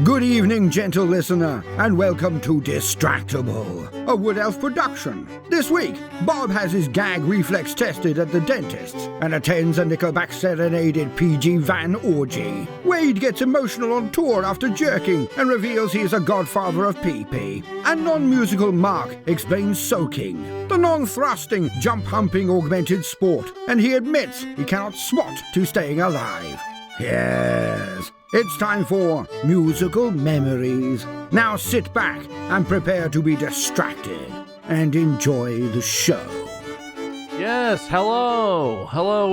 Good evening, gentle listener, and welcome to Distractible, a Wood Elf production. This week, Bob has his gag reflex tested at the dentist's and attends a Nickelback serenaded PG van orgy. Wade gets emotional on tour after jerking and reveals he is a godfather of pee-pee. And non-musical Mark explains soaking, the non-thrusting, jump-humping augmented sport, and he admits he cannot swat to staying alive. Yes, it's time for Musical Memories. Now sit back and prepare to be distracted and enjoy the show. Yes, hello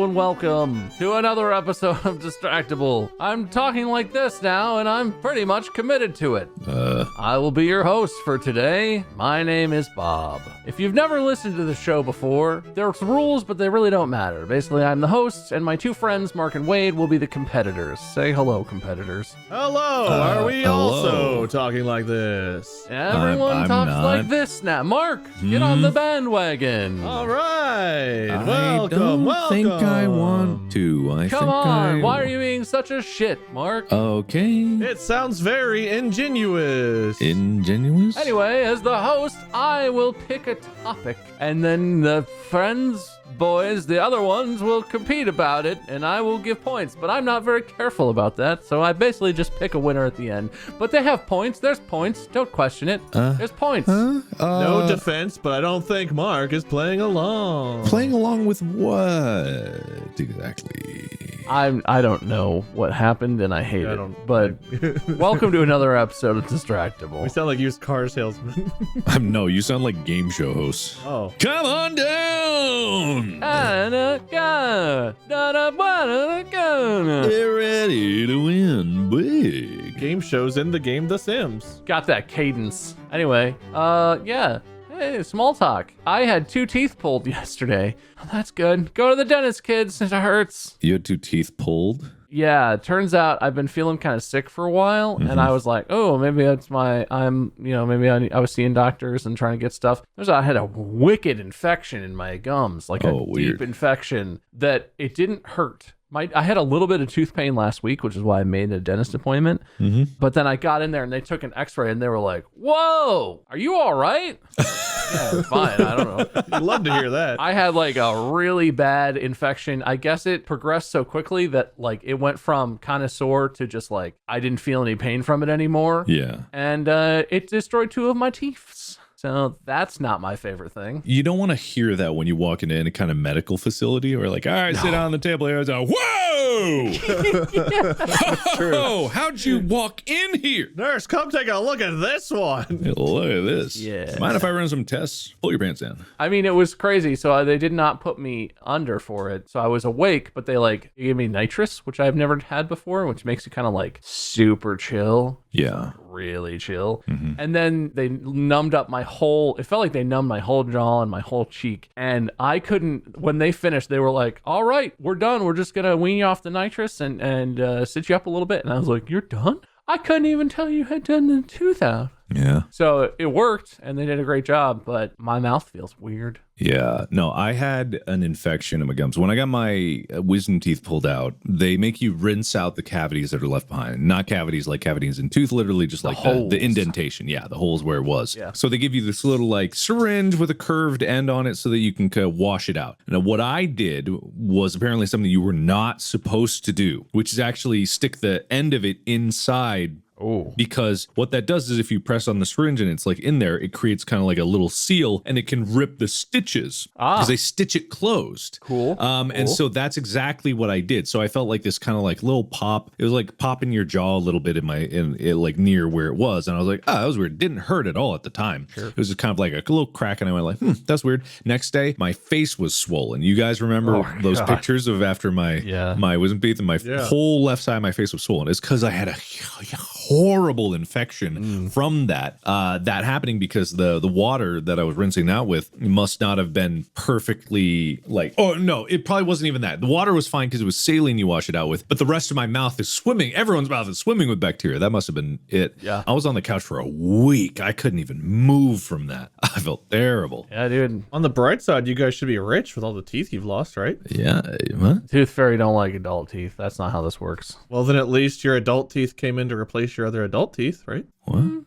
and welcome to another episode of Distractible. I'm talking like this now, and I'm pretty much committed to it. I will be your host for today. My name is Bob. If you've never listened to the show before, there's rules, but they really don't matter. Basically, I'm the host, and my two friends, Mark and Wade, will be the competitors. Say hello, competitors. Hello, are we also talking like this? Everyone talks like this now. Mark, get on the bandwagon. All right. I don't think I want to. Come on, why are you being such a shit, Mark? Okay. It sounds very ingenuous. Ingenuous? Anyway, as the host, I will pick a topic, and then the friends, boys, the other ones will compete about it, and I will give points, but I'm not very careful about that, so I basically just pick a winner at the end. But they have points. There's points. Don't question it. There's points. No defense, but I don't think Mark is playing along. Playing along with what exactly? I don't know what happened, and I hate it. But welcome to another episode of Distractible. We sound like used car salesmen. No, you sound like game show hosts. Oh. Come on down! They're ready to win big. Game shows in the game The Sims. Got that cadence. Anyway, yeah. Hey, small talk. I had 2 teeth pulled yesterday. Oh, that's good. Go to the dentist, kids. It hurts. You had 2 teeth pulled? Yeah, it turns out I've been feeling kind of sick for a while, and I was like, oh, maybe that's I was seeing doctors and trying to get stuff. I had a wicked infection in my gums, like a weird. deep infection that it didn't hurt. I had a little bit of tooth pain last week, which is why I made a dentist appointment. But then I got in there and they took an x-ray and they were like, whoa, are you all right? Yeah, I'm fine. I don't know. I'd love to hear that. I had like a really bad infection. I guess it progressed so quickly that like it went from kind of sore to just like I didn't feel any pain from it anymore. Yeah. And it destroyed 2 of my teeth. So that's not my favorite thing. You don't want to hear that when you walk into any kind of medical facility or like, all right, sit down on the table here. It's like, whoa! Oh, how'd you walk in here? Nurse, come take a look at this one. Hey, look at this. Yeah. Mind if I run some tests? Pull your pants down. I mean, it was crazy. So they did not put me under for it. So I was awake, but they gave me nitrous, which I've never had before, which makes it kind of like super chill. Yeah. Really chill. And then they numbed up my it felt like they numbed my whole jaw and my whole cheek. And I couldn't, when they finished, they were like, all right, we're done. We're just going to wean you off the nitrous and sit you up a little bit. And I was like, you're done? I couldn't even tell you had done the tooth out. Yeah. So it worked and they did a great job, but my mouth feels weird. Yeah. No, I had an infection in my gums. When I got my wisdom teeth pulled out, they make you rinse out the cavities that are left behind. Not cavities like cavities in tooth, literally just like the indentation. Yeah, the holes where it was. Yeah. So they give you this little like syringe with a curved end on it so that you can wash it out. Now, what I did was apparently something you were not supposed to do, which is actually stick the end of it inside. Oh. Because what that does is if you press on the syringe and it's like in there, it creates kind of like a little seal and it can rip the stitches because they stitch it closed. Cool. And so that's exactly what I did. So I felt like this kind of like little pop. It was like popping your jaw a little bit in like near where it was. And I was like, oh, that was weird. It didn't hurt at all at the time. Sure. It was just kind of like a little crack. And I went like, that's weird. Next day, my face was swollen. You guys remember those pictures of after my wisdom teeth and my whole left side of my face was swollen? It's because I had a horrible infection from that happening because the water that I was rinsing out with must not have been perfectly like, oh no, it probably wasn't even that. The water was fine because it was saline you wash it out with, but the rest of my mouth is swimming. Everyone's mouth is swimming with bacteria. That must have been it. Yeah. I was on the couch for a week. I couldn't even move from that. I felt terrible. Yeah, dude. On the bright side, you guys should be rich with all the teeth you've lost, right? Yeah. What? Tooth Fairy don't like adult teeth. That's not how this works. Well, then at least your adult teeth came in to replace your your other adult teeth, right? What?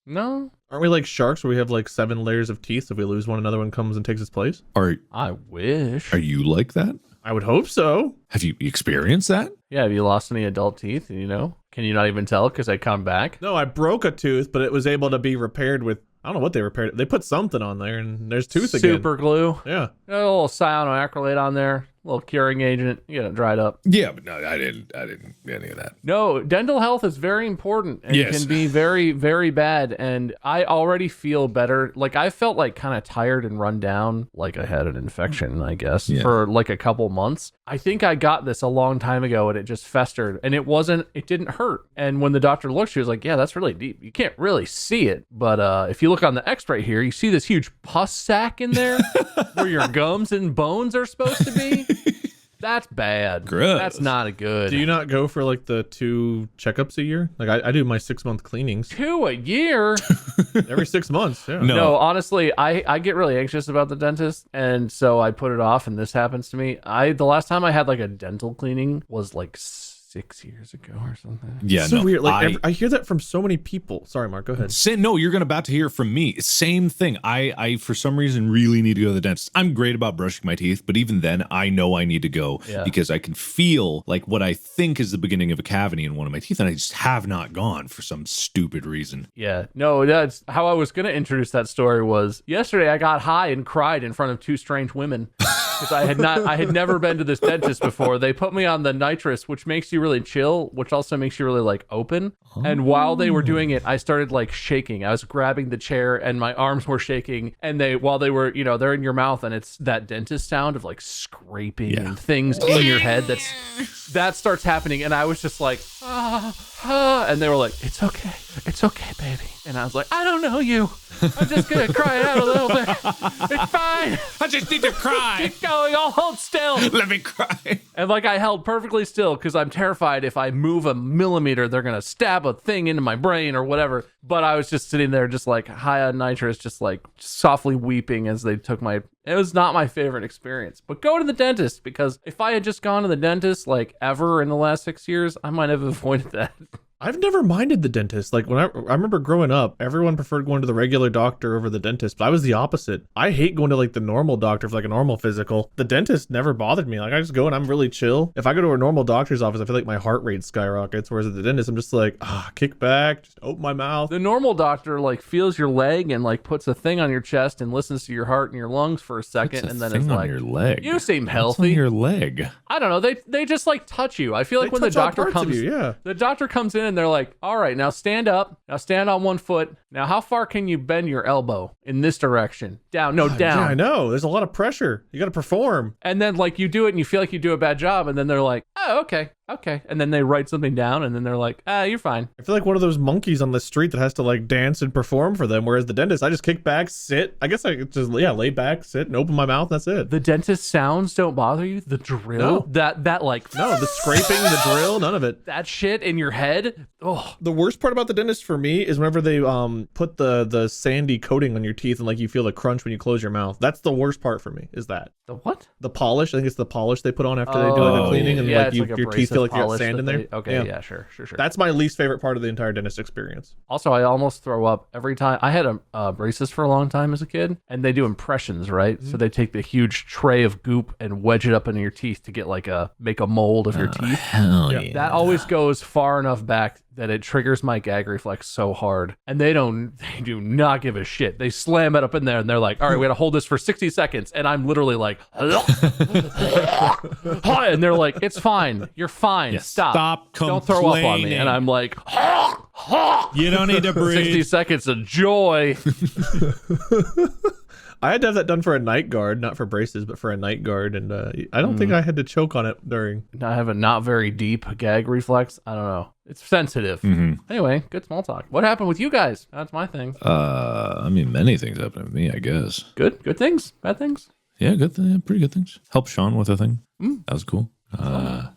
No, Aren't we like sharks where we have like 7 layers of teeth? If we lose one, another one comes and takes its place? I wish. Are you like that? I would hope so. Have you experienced that? Yeah, have you lost any adult teeth? You know, can you not even tell because they come back? No, I broke a tooth, but it was able to be repaired with, I don't know what they repaired. They put something on there and there's tooth again. Super glue. Yeah. A little cyanoacrylate on there, a little curing agent. You get it dried up. Yeah, but no, I didn't get any of that. No, dental health is very important and Yes. can be very, very bad. And I already feel better. Like I felt like kind of tired and run down, like I had an infection, I guess, Yeah. for like a couple months. I think I got this a long time ago and it just festered and it didn't hurt. And when the doctor looked, she was like, yeah, that's really deep. You can't really see it. But if you look on the x-ray here, you see this huge pus sac in there where your gums and bones are supposed to be. That's bad. Gross. That's not a good. Do you not go for like the 2 checkups a year? Like I do my 6-month cleanings 2 a year? every 6 months. Yeah. No, honestly, I get really anxious about the dentist, and so I put it off, and this happens to me. The last time I had like a dental cleaning was like 6 years ago or something. Yeah, It's so no. weird. Like I hear that from so many people. Sorry, Mark, go ahead. No, you're about to hear from me. Same thing. I for some reason really need to go to the dentist. I'm great about brushing my teeth, but even then I know I need to go because I can feel like what I think is the beginning of a cavity in one of my teeth, and I just have not gone for some stupid reason. Yeah, no, that's how I was going to introduce that story. Was yesterday I got high and cried in front of 2 strange women because I had never been to this dentist before. They put me on the nitrous, which makes you really chill, which also makes you really like open. And while they were doing it, I started like shaking. I was grabbing the chair and my arms were shaking. And while they were, they're in your mouth, and it's that dentist sound of like scraping and things in your head. That starts happening. And I was just like, and they were like, it's okay, baby. And I was like, I don't know you. I'm just gonna cry out a little bit. It's fine. I just need to cry. Keep going. I'll hold still. Let me cry. And like I held perfectly still because I'm terrified if I move a millimeter, they're gonna stab a thing into my brain or whatever. But I was just sitting there, just like high on nitrous, just like softly weeping as they took my. It was not my favorite experience. But go to the dentist, because if I had just gone to the dentist like ever in the last 6 years, I might have avoided that. I've never minded the dentist. Like when I remember growing up, everyone preferred going to the regular doctor over the dentist, but I was the opposite. I hate going to like the normal doctor for like a normal physical. The dentist never bothered me. Like I just go and I'm really chill. If I go to a normal doctor's office, I feel like my heart rate skyrockets. Whereas at the dentist, I'm just like, kick back, just open my mouth. The normal doctor like feels your leg and like puts a thing on your chest and listens to your heart and your lungs for a second, and then it's like, your leg. you seem What's healthy. on your leg. I don't know. They just like touch you. I feel like They when the touch all doctor parts of comes, you, yeah. the doctor comes in and they're like, all right, now stand up. Now stand on one foot. Now how far can you bend your elbow in this direction? Down. No, down. Yeah, I know. There's a lot of pressure. You got to perform. And then like you do it and you feel like you do a bad job, and then they're like, oh, okay. And then they write something down, and then they're like, you're fine. I feel like one of those monkeys on the street that has to like dance and perform for them. Whereas the dentist, I just kick back, sit. I guess I could just lay back, sit, and open my mouth. That's it. The dentist sounds don't bother you? The drill? No. That like, No, the scraping, the drill, none of it. that shit in your head? Oh, The worst part about the dentist for me is whenever they put the sandy coating on your teeth and like you feel the crunch when you close your mouth. That's the worst part for me. Is that the what? the polish? I think it's the polish they put on after they do the cleaning, and yeah, like it's you, like a your teeth feel like you got polish sand that in there. Okay, yeah, sure. That's my least favorite part of the entire dentist experience. Also, I almost throw up every time. I had a braces for a long time as a kid, and they do impressions, right? So they take the huge tray of goop and wedge it up into your teeth to get make a mold of your teeth. Hell yeah. That always goes far enough back that it triggers my gag reflex so hard. And they do not give a shit. They slam it up in there and they're like, all right, we gotta hold this for 60 seconds. And I'm literally like, and they're like, it's fine. You're fine. Yeah, Stop. stop Don't throw up on me. complaining. And I'm like, You don't need to 60 breathe. seconds of joy. I had to have that done for a night guard, not for braces, but for a night guard, and I don't think I had to choke on it during. I have a not very deep gag reflex. I don't know. It's sensitive. Anyway, good small talk. What happened with you guys? That's my thing. I mean, many things happened to me, I guess. Good things, bad things. Yeah, pretty good things. Helped Sean with a thing. That was cool.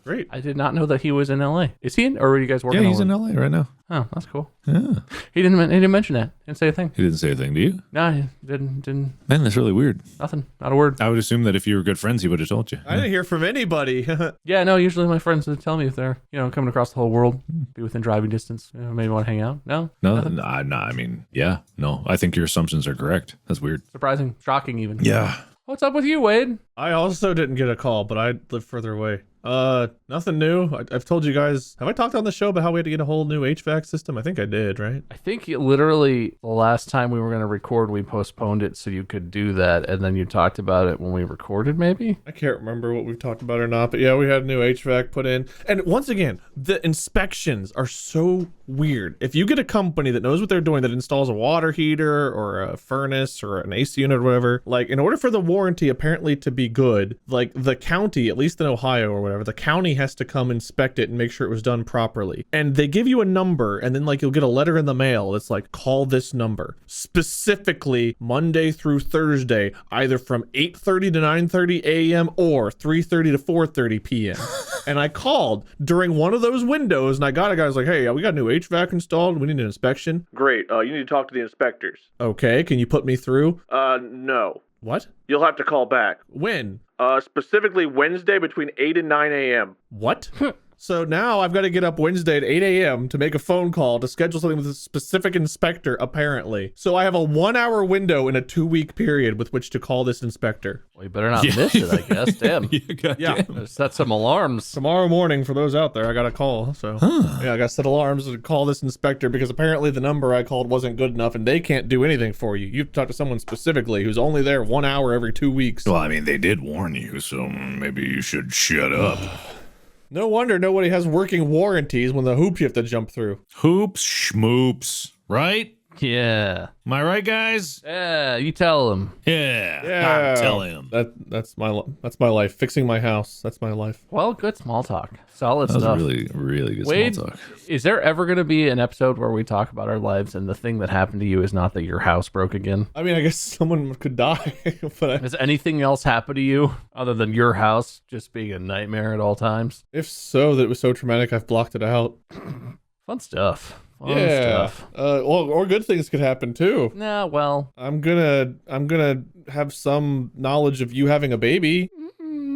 Great. I did not know that he was in LA. Is he in, or are you guys working? Yeah, he's in LA right now. Oh, that's cool. Yeah. He didn't mention that. Didn't say a thing. He didn't say a thing, do you? No, he didn't. Man, that's really weird. Nothing. Not a word. I would assume that if you were good friends, he would have told you. I didn't hear from anybody. Yeah, no. Usually my friends would tell me if they're coming across the whole world, be within driving distance, maybe want to hang out. No. No, Nothing? no, I mean, yeah, no. I think your assumptions are correct. That's weird. Surprising, shocking, even. Yeah. What's up with you, Wade? I also didn't get a call, but I live further away. Nothing new. I've told you guys, have I talked on the show about how we had to get a whole new HVAC system? I think I did, right? I think literally the last time we were going to record, we postponed it so you could do that, and then you talked about it when we recorded, maybe? I can't remember what we've talked about or not, but yeah, we had a new HVAC put in. And once again, the inspections are so weird. If you get a company that knows what they're doing, that installs a water heater or a furnace or an AC unit or whatever, like in order for the warranty apparently to be good, like the county, at least in Ohio or whatever, the county has to come inspect it and make sure it was done properly. And they give you a number, and then like you'll get a letter in the mail that's like, call this number. Specifically Monday through Thursday, either from 8:30 to 9:30 a.m. or 3:30 to 4:30 p.m. And I called during one of those windows, and I got a guy who's like, hey, we got a new HVAC installed. We need an inspection. Great. You need to talk to the inspectors. Okay. Can you put me through? No. What? You'll have to call back. When? Specifically Wednesday between 8 and 9 a.m. What? So now I've got to get up Wednesday at 8 a.m. to make a phone call to schedule something with a specific inspector, apparently. So I have a 1 hour window in a 2-week period with which to call this inspector. Well, you better not miss it, I guess. Damn. Yeah. Set some alarms. Tomorrow morning, for those out there, I got a call. So yeah, I got to set alarms to call this inspector because apparently the number I called wasn't good enough and they can't do anything for you. You've talked to someone specifically who's only there 1 hour every 2 weeks. Well, I mean, they did warn you, so maybe you should shut up. No wonder nobody has working warranties when the hoops you have to jump through. Hoops, schmoops, right? Yeah. Am I right, guys? Yeah, you tell them. Yeah. Tell him. That's my life. Fixing my house. That's my life. Well, good small talk. Solid That was stuff. really, really good Wade, small talk. is there ever going to be an episode where we talk about our lives and the thing that happened to you is not that your house broke again? I mean, I guess someone could die, but Has anything else happened to you other than your house just being a nightmare at all times? if so, that it was so traumatic, I've blocked it out. Fun stuff. Fun Yeah. stuff. Or good things could happen too. Nah, well, I'm gonna have some knowledge of you having a baby.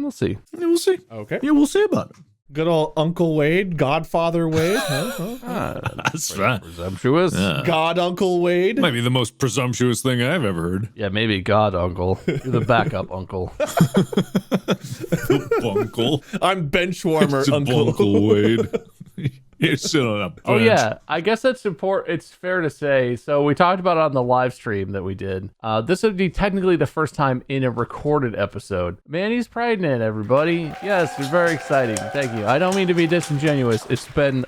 we'll see. Yeah, we'll see. Okay. Yeah, we'll see about it. Good old Uncle Wade, Godfather Wade, huh? That's right. Presumptuous. Yeah. God Uncle Wade. Might be the most presumptuous thing I've ever heard. Yeah, maybe God uncle. You're the backup uncle. Bunkle. I'm benchwarmer It's a Uncle. Bunkle Wade. You're sitting on a bench. Oh yeah, I guess that's important. It's fair to say. So we talked about it on the live stream that we did. This would be technically the first time in a recorded episode. Manny's pregnant, everybody. Yes, it's very exciting. Thank you. I don't mean to be disingenuous.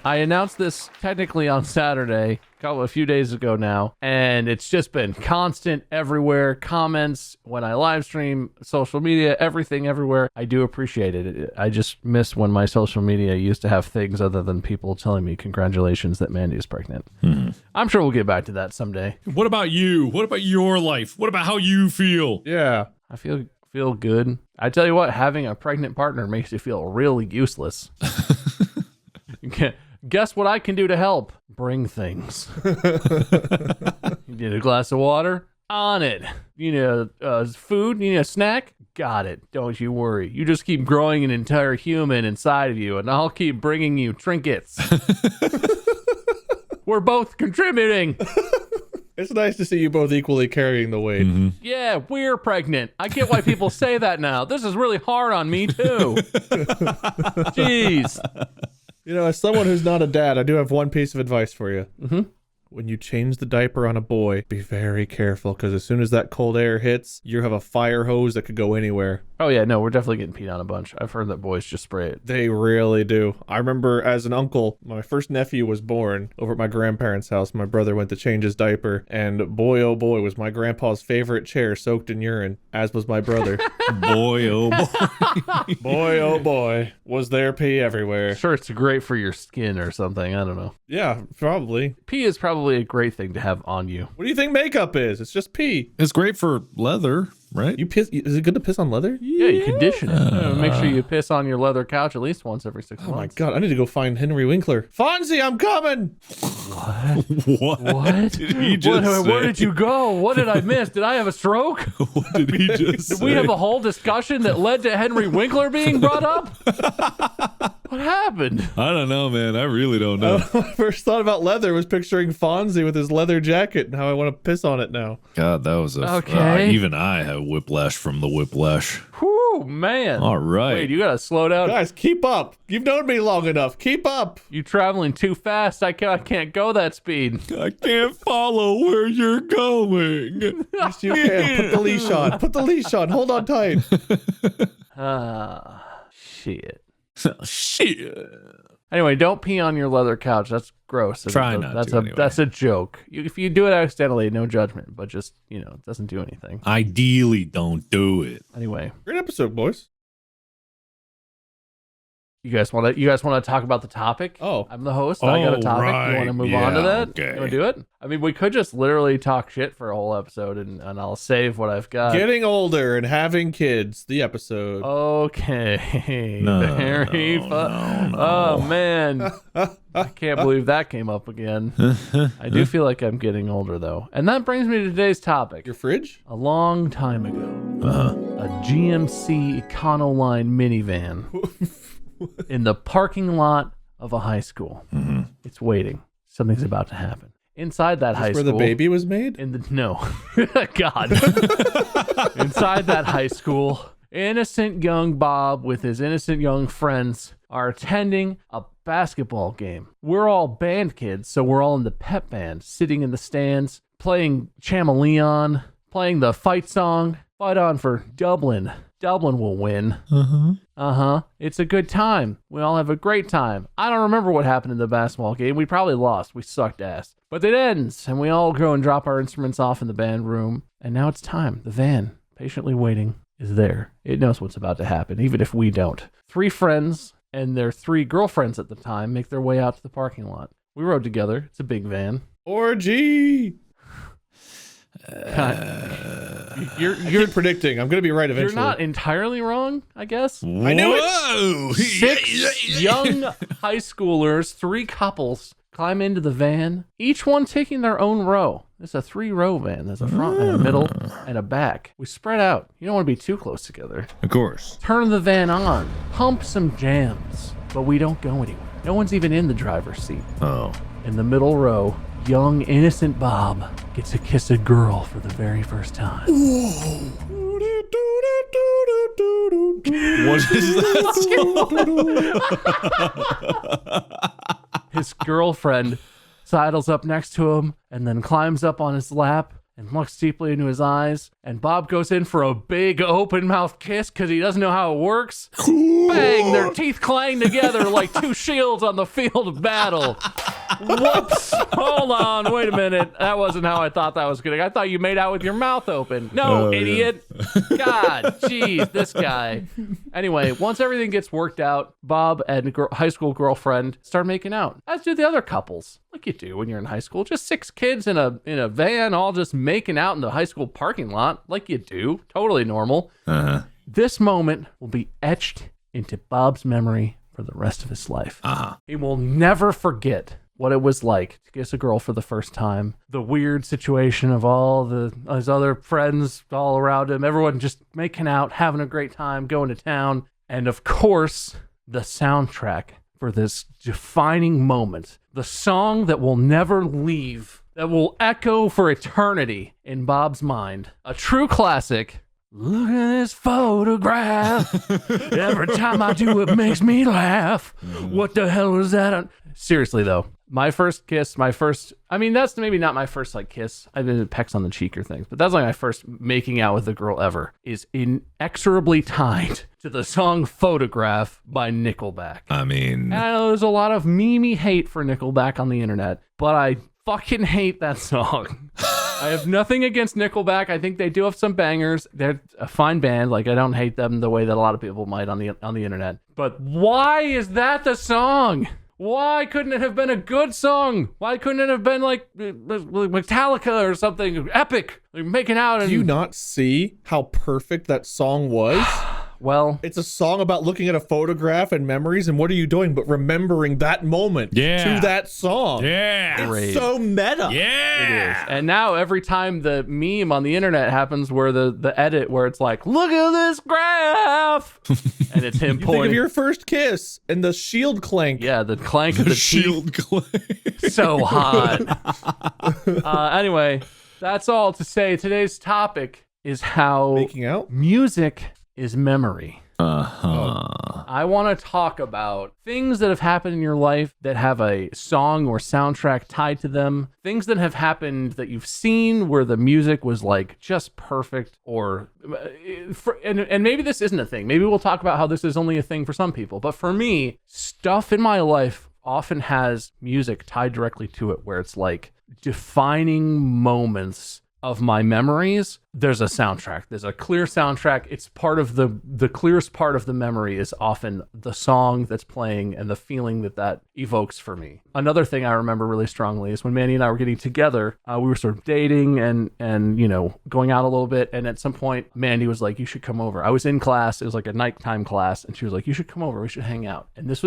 I announced this technically on Saturday, a few days ago now, and it's just been constant everywhere. Comments when I live stream, social media, everything everywhere. I do appreciate it. I just miss when my social media used to have things other than people telling me congratulations that Mandy is pregnant. I'm sure we'll get back to that someday. What about you? What about your life? What about how you feel? Yeah. I feel good. I tell you what, having a pregnant partner makes you feel really useless. Guess what I can do to help? Bring things. You need a glass of water? On it. You need food? You need a snack? Got it. Don't you worry. You just keep growing an entire human inside of you, and I'll keep bringing you trinkets. We're both contributing. It's nice to see you both equally carrying the weight. Mm-hmm. Yeah, we're pregnant. I get why people say that now. This is really hard on me, too. Jeez. You know, as someone who's not a dad, I do have one piece of advice for you. Mm-hmm. When you change the diaper on a boy, be very careful, because as soon as that cold air hits, you have a fire hose that could go anywhere. Oh, yeah, no, we're definitely getting peed on a bunch. I've heard that boys just spray it. They really do. I remember as an uncle, my first nephew was born over at my grandparents' house. My brother went to change his diaper, and boy, oh boy, was my grandpa's favorite chair soaked in urine, as was my brother. Boy, oh boy. Boy, oh boy, was there pee everywhere. Sure, it's great for your skin or something. I don't know. Yeah, probably. Pee is probably a great thing to have on you. What do you think makeup is? It's just pee. It's great for leather. right? You piss? Is it good to piss on leather? Yeah, you condition it. Make sure you piss on your leather couch at least once every 6 months. Oh my god, I need to go find Henry Winkler. Fonzie, I'm coming. What? Did he just say? Where did you go? What did I miss? Did I have a stroke? What did he just Did say? we have a whole discussion that led to Henry Winkler being brought up? What happened? I don't know, man. I really don't know. My first thought about leather was picturing Fonzie with his leather jacket and how I want to piss on it now. God, that was Okay. even I have whiplash from the whiplash. Whew, man. All right. Wait, you gotta slow down. Guys, keep up. You've known me long enough. Keep up. You traveling too fast. I can't go that speed. I can't follow where you're going. Yes, you can. Put the leash on. Put the leash on. Hold on tight. Shit. Shit. Anyway, don't pee on your leather couch. That's gross. Try not that's to, a anyway. That's a joke. If you do it accidentally, no judgment. But just it doesn't do anything. Ideally, don't do it. Anyway, Great episode, boys. you guys want to talk about the topic? Oh. I'm the host. I got a Oh, topic. You right. want to move on to Yeah, that? okay. You want to do it? I mean, we could just literally talk shit for a whole episode, and I'll save what I've got. Getting older and having kids. The episode. Okay. No, Very no, fun. no. Oh man, I can't believe that came up again. I do feel like I'm getting older though, and that brings me to today's topic. Your fridge? A long time ago, a GMC Econoline minivan in the parking lot of a high school. It's waiting. Something's about to happen. Inside that high Where school. the baby was made? No. God. Inside that high school, innocent young Bob with his innocent young friends are attending a basketball game. We're all band kids, so we're all in the pep band, sitting in the stands, playing Chameleon, playing the fight song, Fight On for Dublin. Dublin will win. It's a good time. We all have a great time. I don't remember what happened in the basketball game. We probably lost. We sucked ass. But it ends, and we all go and drop our instruments off in the band room. And now it's time. The van, patiently waiting, is there. It knows what's about to happen, even if we don't. 3 friends and their 3 girlfriends at the time make their way out to the parking lot. We rode together. It's a big van. Orgy. You're predicting. I'm going to be right eventually. You're not entirely wrong, I guess. I knew it. Whoa. 6 young high schoolers, 3 couples, climb into the van, each one taking their own row. It's a 3-row van. There's a front and a middle and a back. We spread out. You don't want to be too close together. Of course. Turn the van on, pump some jams, but we don't go anywhere. No one's even in the driver's seat. Oh. In the middle row, young, innocent Bob gets to kiss a girl for the very first time. What is that? His girlfriend sidles up next to him and then climbs up on his lap and looks deeply into his eyes. And Bob goes in for a big open mouth kiss because he doesn't know how it works. Bang! Their teeth clang together like 2 shields on the field of battle. Whoops! Hold on, wait a minute. That wasn't how I thought that was going. I thought you made out with your mouth open. No, idiot. God, jeez, this guy. Anyway, once everything gets worked out, Bob and high school girlfriend start making out, as do the other couples, like you do when you're in high school. Just 6 kids in a van, all just making out in the high school parking lot, like you do. Totally normal. This moment will be etched into Bob's memory for the rest of his life. He will never forget what it was like to kiss a girl for the first time. The weird situation of all his other friends all around him, everyone just making out, having a great time, going to town. And of course, the soundtrack for this defining moment, the song that will never leave, that will echo for eternity in Bob's mind. A true classic. Look at this photograph. Every time I do, it makes me laugh. What the hell is that? Seriously, though, my first kiss, that's maybe not my first kiss. I've been pecks on the cheek or things, but that's like my first making out with a girl ever, is inexorably tied to the song Photograph by Nickelback. I mean, And I know there's a lot of meme hate for Nickelback on the internet, but I fucking hate that song. I have nothing against Nickelback. I think they do have some bangers. They're a fine band. I don't hate them the way that a lot of people might on the internet. But why is that the song? Why couldn't it have been a good song? Why couldn't it have been like Metallica or something epic? Like making out and Do you not see how perfect that song was? well, It's a song about looking at a photograph and memories, and what are you doing but remembering that moment to that song? Yeah. It's so meta. Yeah. it is. And now every time the meme on the internet happens where the edit where it's like, look at this graph, and it's him You think pointing. of your first kiss and the shield clank. Yeah, the clank of the Shield clay. teeth. So hot. Anyway, that's all to say. Today's topic is how Making out? music is memory. Uh-huh. I want to talk about things that have happened in your life that have a song or soundtrack tied to them. Things that have happened that you've seen where the music was like just perfect, or and maybe this isn't a thing. Maybe we'll talk about how this is only a thing for some people. But for me, stuff in my life often has music tied directly to it, where it's like defining moments of my memories. There's a soundtrack. There's a clear soundtrack. It's part of the clearest part of the memory is often the song that's playing and the feeling that evokes for me. Another thing I remember really strongly is when Mandy and I were getting together, we were sort of dating and you know, going out a little bit. And at some point, Mandy was like, you should come over. I was in class. It was like a nighttime class. And she was like, you should come over. We should hang out. And this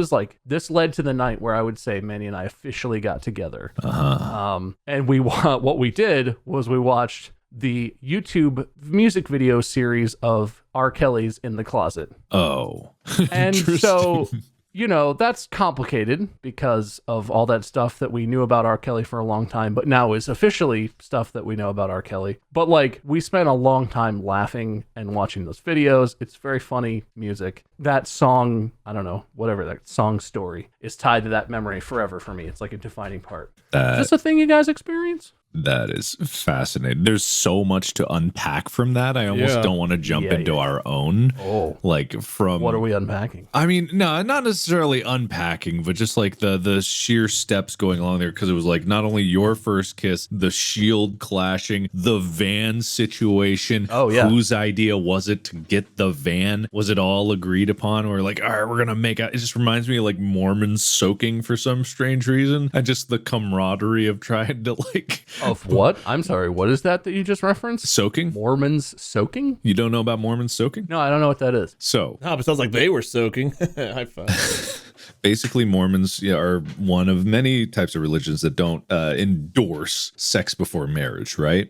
led to the night where I would say Mandy and I officially got together. And what we did was we watched the YouTube music video series of R. Kelly's In the Closet. Oh. And so, you know, that's complicated because of all that stuff that we knew about R. Kelly for a long time, but now is officially stuff that we know about R. Kelly. But like, we spent a long time laughing and watching those videos. It's very funny music. That song, I don't know, whatever that song story is tied to that memory forever for me. It's like a defining part. Is this a thing you guys experience? That is fascinating. There's so much to unpack from that. I almost don't want to jump into our own. Oh. Like from What are we unpacking? I mean, no, not necessarily unpacking, but just like the sheer steps going along there, because it was like not only your first kiss, the shield clashing, the van situation. Oh, yeah. Whose idea was it to get the van? Was it all agreed upon? Or like, all right, we're gonna make out. It just reminds me of like Mormons soaking for some strange reason, and just the camaraderie of trying to like. Of what? I'm sorry, what is that you just referenced? Soaking? Mormons soaking? You don't know about Mormons soaking? No, I don't know what that is. So Oh, but it sounds like they were soaking. High five. basically, Mormons are one of many types of religions that don't endorse sex before marriage, right?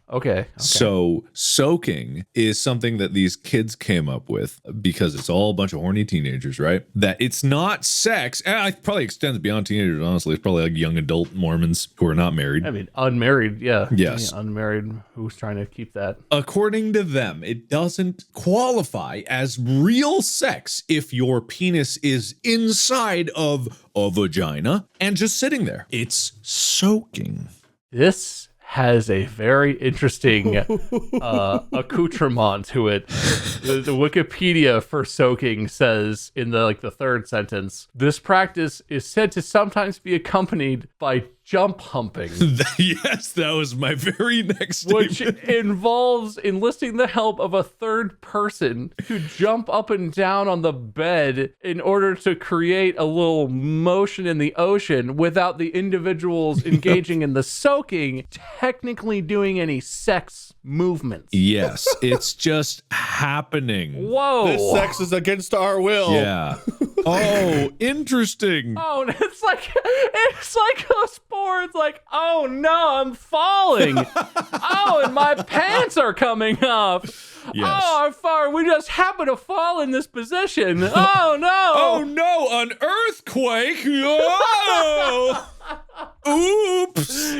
Okay. So soaking is something that these kids came up with because it's all a bunch of horny teenagers, right? That it's not sex. And it probably extends beyond teenagers, honestly. It's probably like young adult Mormons who are not married. I mean, unmarried, yeah. Yes. Yeah, unmarried, who's trying to keep that. According to them, it doesn't qualify as real sex if your penis is inside of a vagina and just sitting there. It's soaking. This has a very interesting accoutrement to it. The Wikipedia for soaking says in the third sentence, this practice is said to sometimes be accompanied by jump humping. Yes, that was my very next Which statement. involves enlisting the help of a third person to jump up and down on the bed in order to create a little motion in the ocean without the individuals engaging in the soaking technically doing any sex movements. Yes, it's just happening. Whoa. This sex is against our will. Yeah. Oh, interesting. Oh, it's like a sport. It's like, oh no, I'm falling. Oh, and my pants are coming off. Yes. Oh, I'm far. We just happen to fall in this position. Oh no. Oh no, an earthquake. Oh. Oops.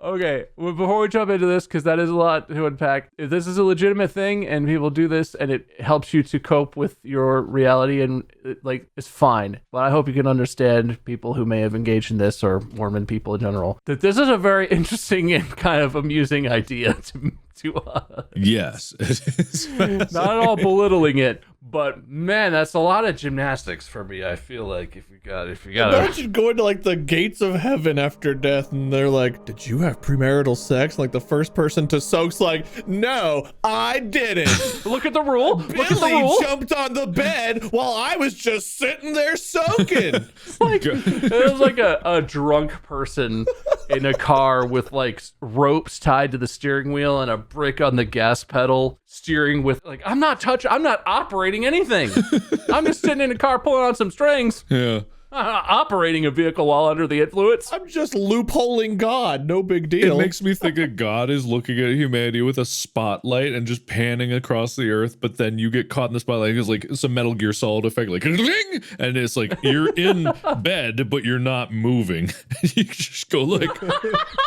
Okay, well, before we jump into this, because that is a lot to unpack, if this is a legitimate thing and people do this and it helps you to cope with your reality and it's fine. But I hope you can understand people who may have engaged in this, or Mormon people in general, that this is a very interesting and kind of amusing idea to us. Yes. Not at all belittling it, But man, that's a lot of gymnastics for me. I feel like if you got Imagine going to like the gates of heaven after death, and they're like, "Did you have premarital sex?" Like the first person to soak's like, "No, I didn't." look at the rule. Look at the Billy rule. jumped on the bed while I was just sitting there soaking. It was like a drunk person in a car with like ropes tied to the steering wheel and a brick on the gas pedal, steering with like, I'm not operating anything. I'm just sitting in a car pulling on some strings. Yeah. I'm not operating a vehicle while under the influence. I'm just loopholing God. No big deal. It makes me think that God is looking at humanity with a spotlight and just panning across the earth, but then you get caught in the spotlight. It's like some Metal Gear Solid effect, like ding! And it's like you're in bed, but you're not moving. You just go like,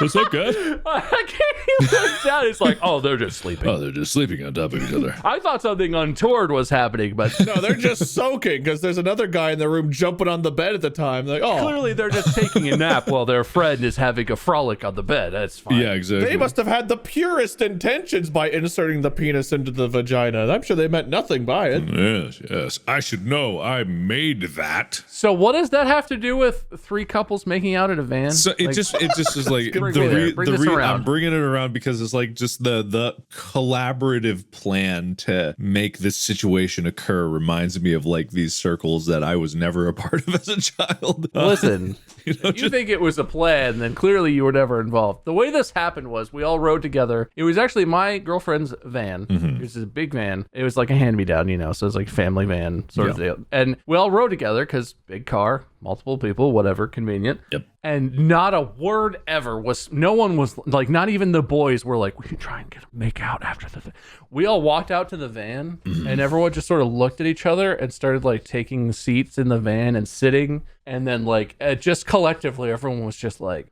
"What's up, God?" I can't even look down. It's like, oh, they're just sleeping. Oh, they're just sleeping on top of each other. I thought something untoward was happening, but No, they're just soaking because there's another guy in the room jumping on the bed at the time. Like, oh, clearly they're just taking a nap while their friend is having a frolic on the bed. That's fine. Yeah, exactly. they must have had the purest intentions by inserting the penis into the vagina. I'm sure they meant nothing by it. Yes, yes. I should know. I made that. So what does that have to do with three couples making out in a van? So it just is like Bring this around. I'm bringing it around because it's like just the collaborative plan to make this situation occur reminds me of like these circles that I was never a part of as a child. Listen, you think it was a plan, then clearly you were never involved. The way this happened was we all rode together. It was actually my girlfriend's van. It was a big van. It was like a hand-me-down, so it's like a family van sort of deal. And we all rode together because big car, multiple people, whatever, convenient. Yep. And not a word ever no one was like, not even the boys were like, we should try and make out after the thing. We all walked out to the van and everyone just sort of looked at each other and started like taking seats in the van and sitting. And then like, just collectively, everyone was just like,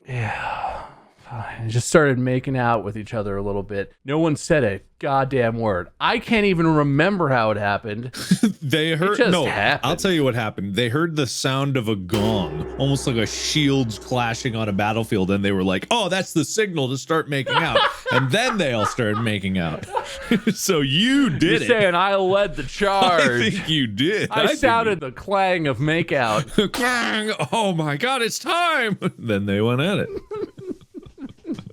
yeah, fine. And just started making out with each other a little bit. No one said a goddamn word. I can't even remember how it happened. They heard happened. I'll tell you what happened. They heard the sound of a gong, almost like a shields clashing on a battlefield, and they were like, "Oh, that's the signal to start making out." And then they all started making out. So you did it. Saying I led the charge. I think you did. I sounded the clang of make out. Clang! Oh my God, it's time! Then they went at it.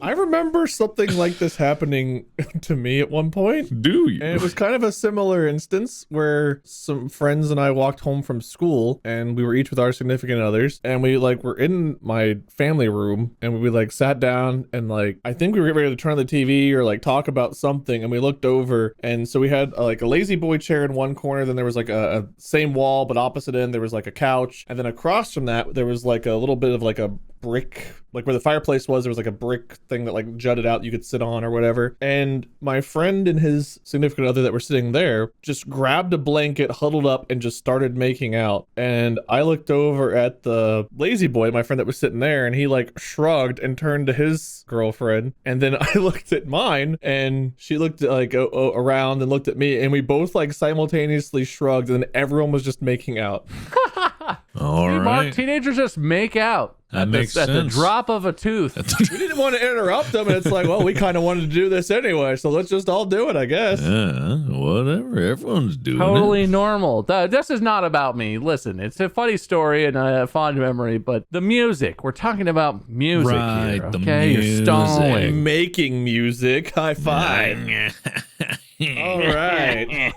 I remember something like this happening to me at one point. Do you? And it was kind of a similar instance where some friends and I walked home from school and we were each with our significant others and we like were in my family room and we like sat down and like I think we were ready to turn on the TV or like talk about something and we looked over and so we had like a lazy boy chair in one corner, then there was like a same wall but opposite end there was like a couch, and then across from that there was like a little bit of like a brick, like where the fireplace was, there was like a brick thing that like jutted out you could sit on or whatever. And my friend and his significant other that were sitting there just grabbed a blanket, huddled up, and just started making out. And I looked over at the lazy boy, my friend that was sitting there, and he like shrugged and turned to his girlfriend. And then I looked at mine and she looked like around and looked at me, and we both like simultaneously shrugged, and everyone was just making out. All right. Mark, teenagers just make out. That makes sense. At the drop of a tooth. We didn't want to interrupt them, and it's like, well, we kind of wanted to do this anyway, so let's just all do it, I guess. Whatever. Everyone's doing Totally it. normal. This is not about me. Listen, it's a funny story and a fond memory, but the music. We're talking about music Right, here, the okay? You're music. stalling. Making music. High five. All right.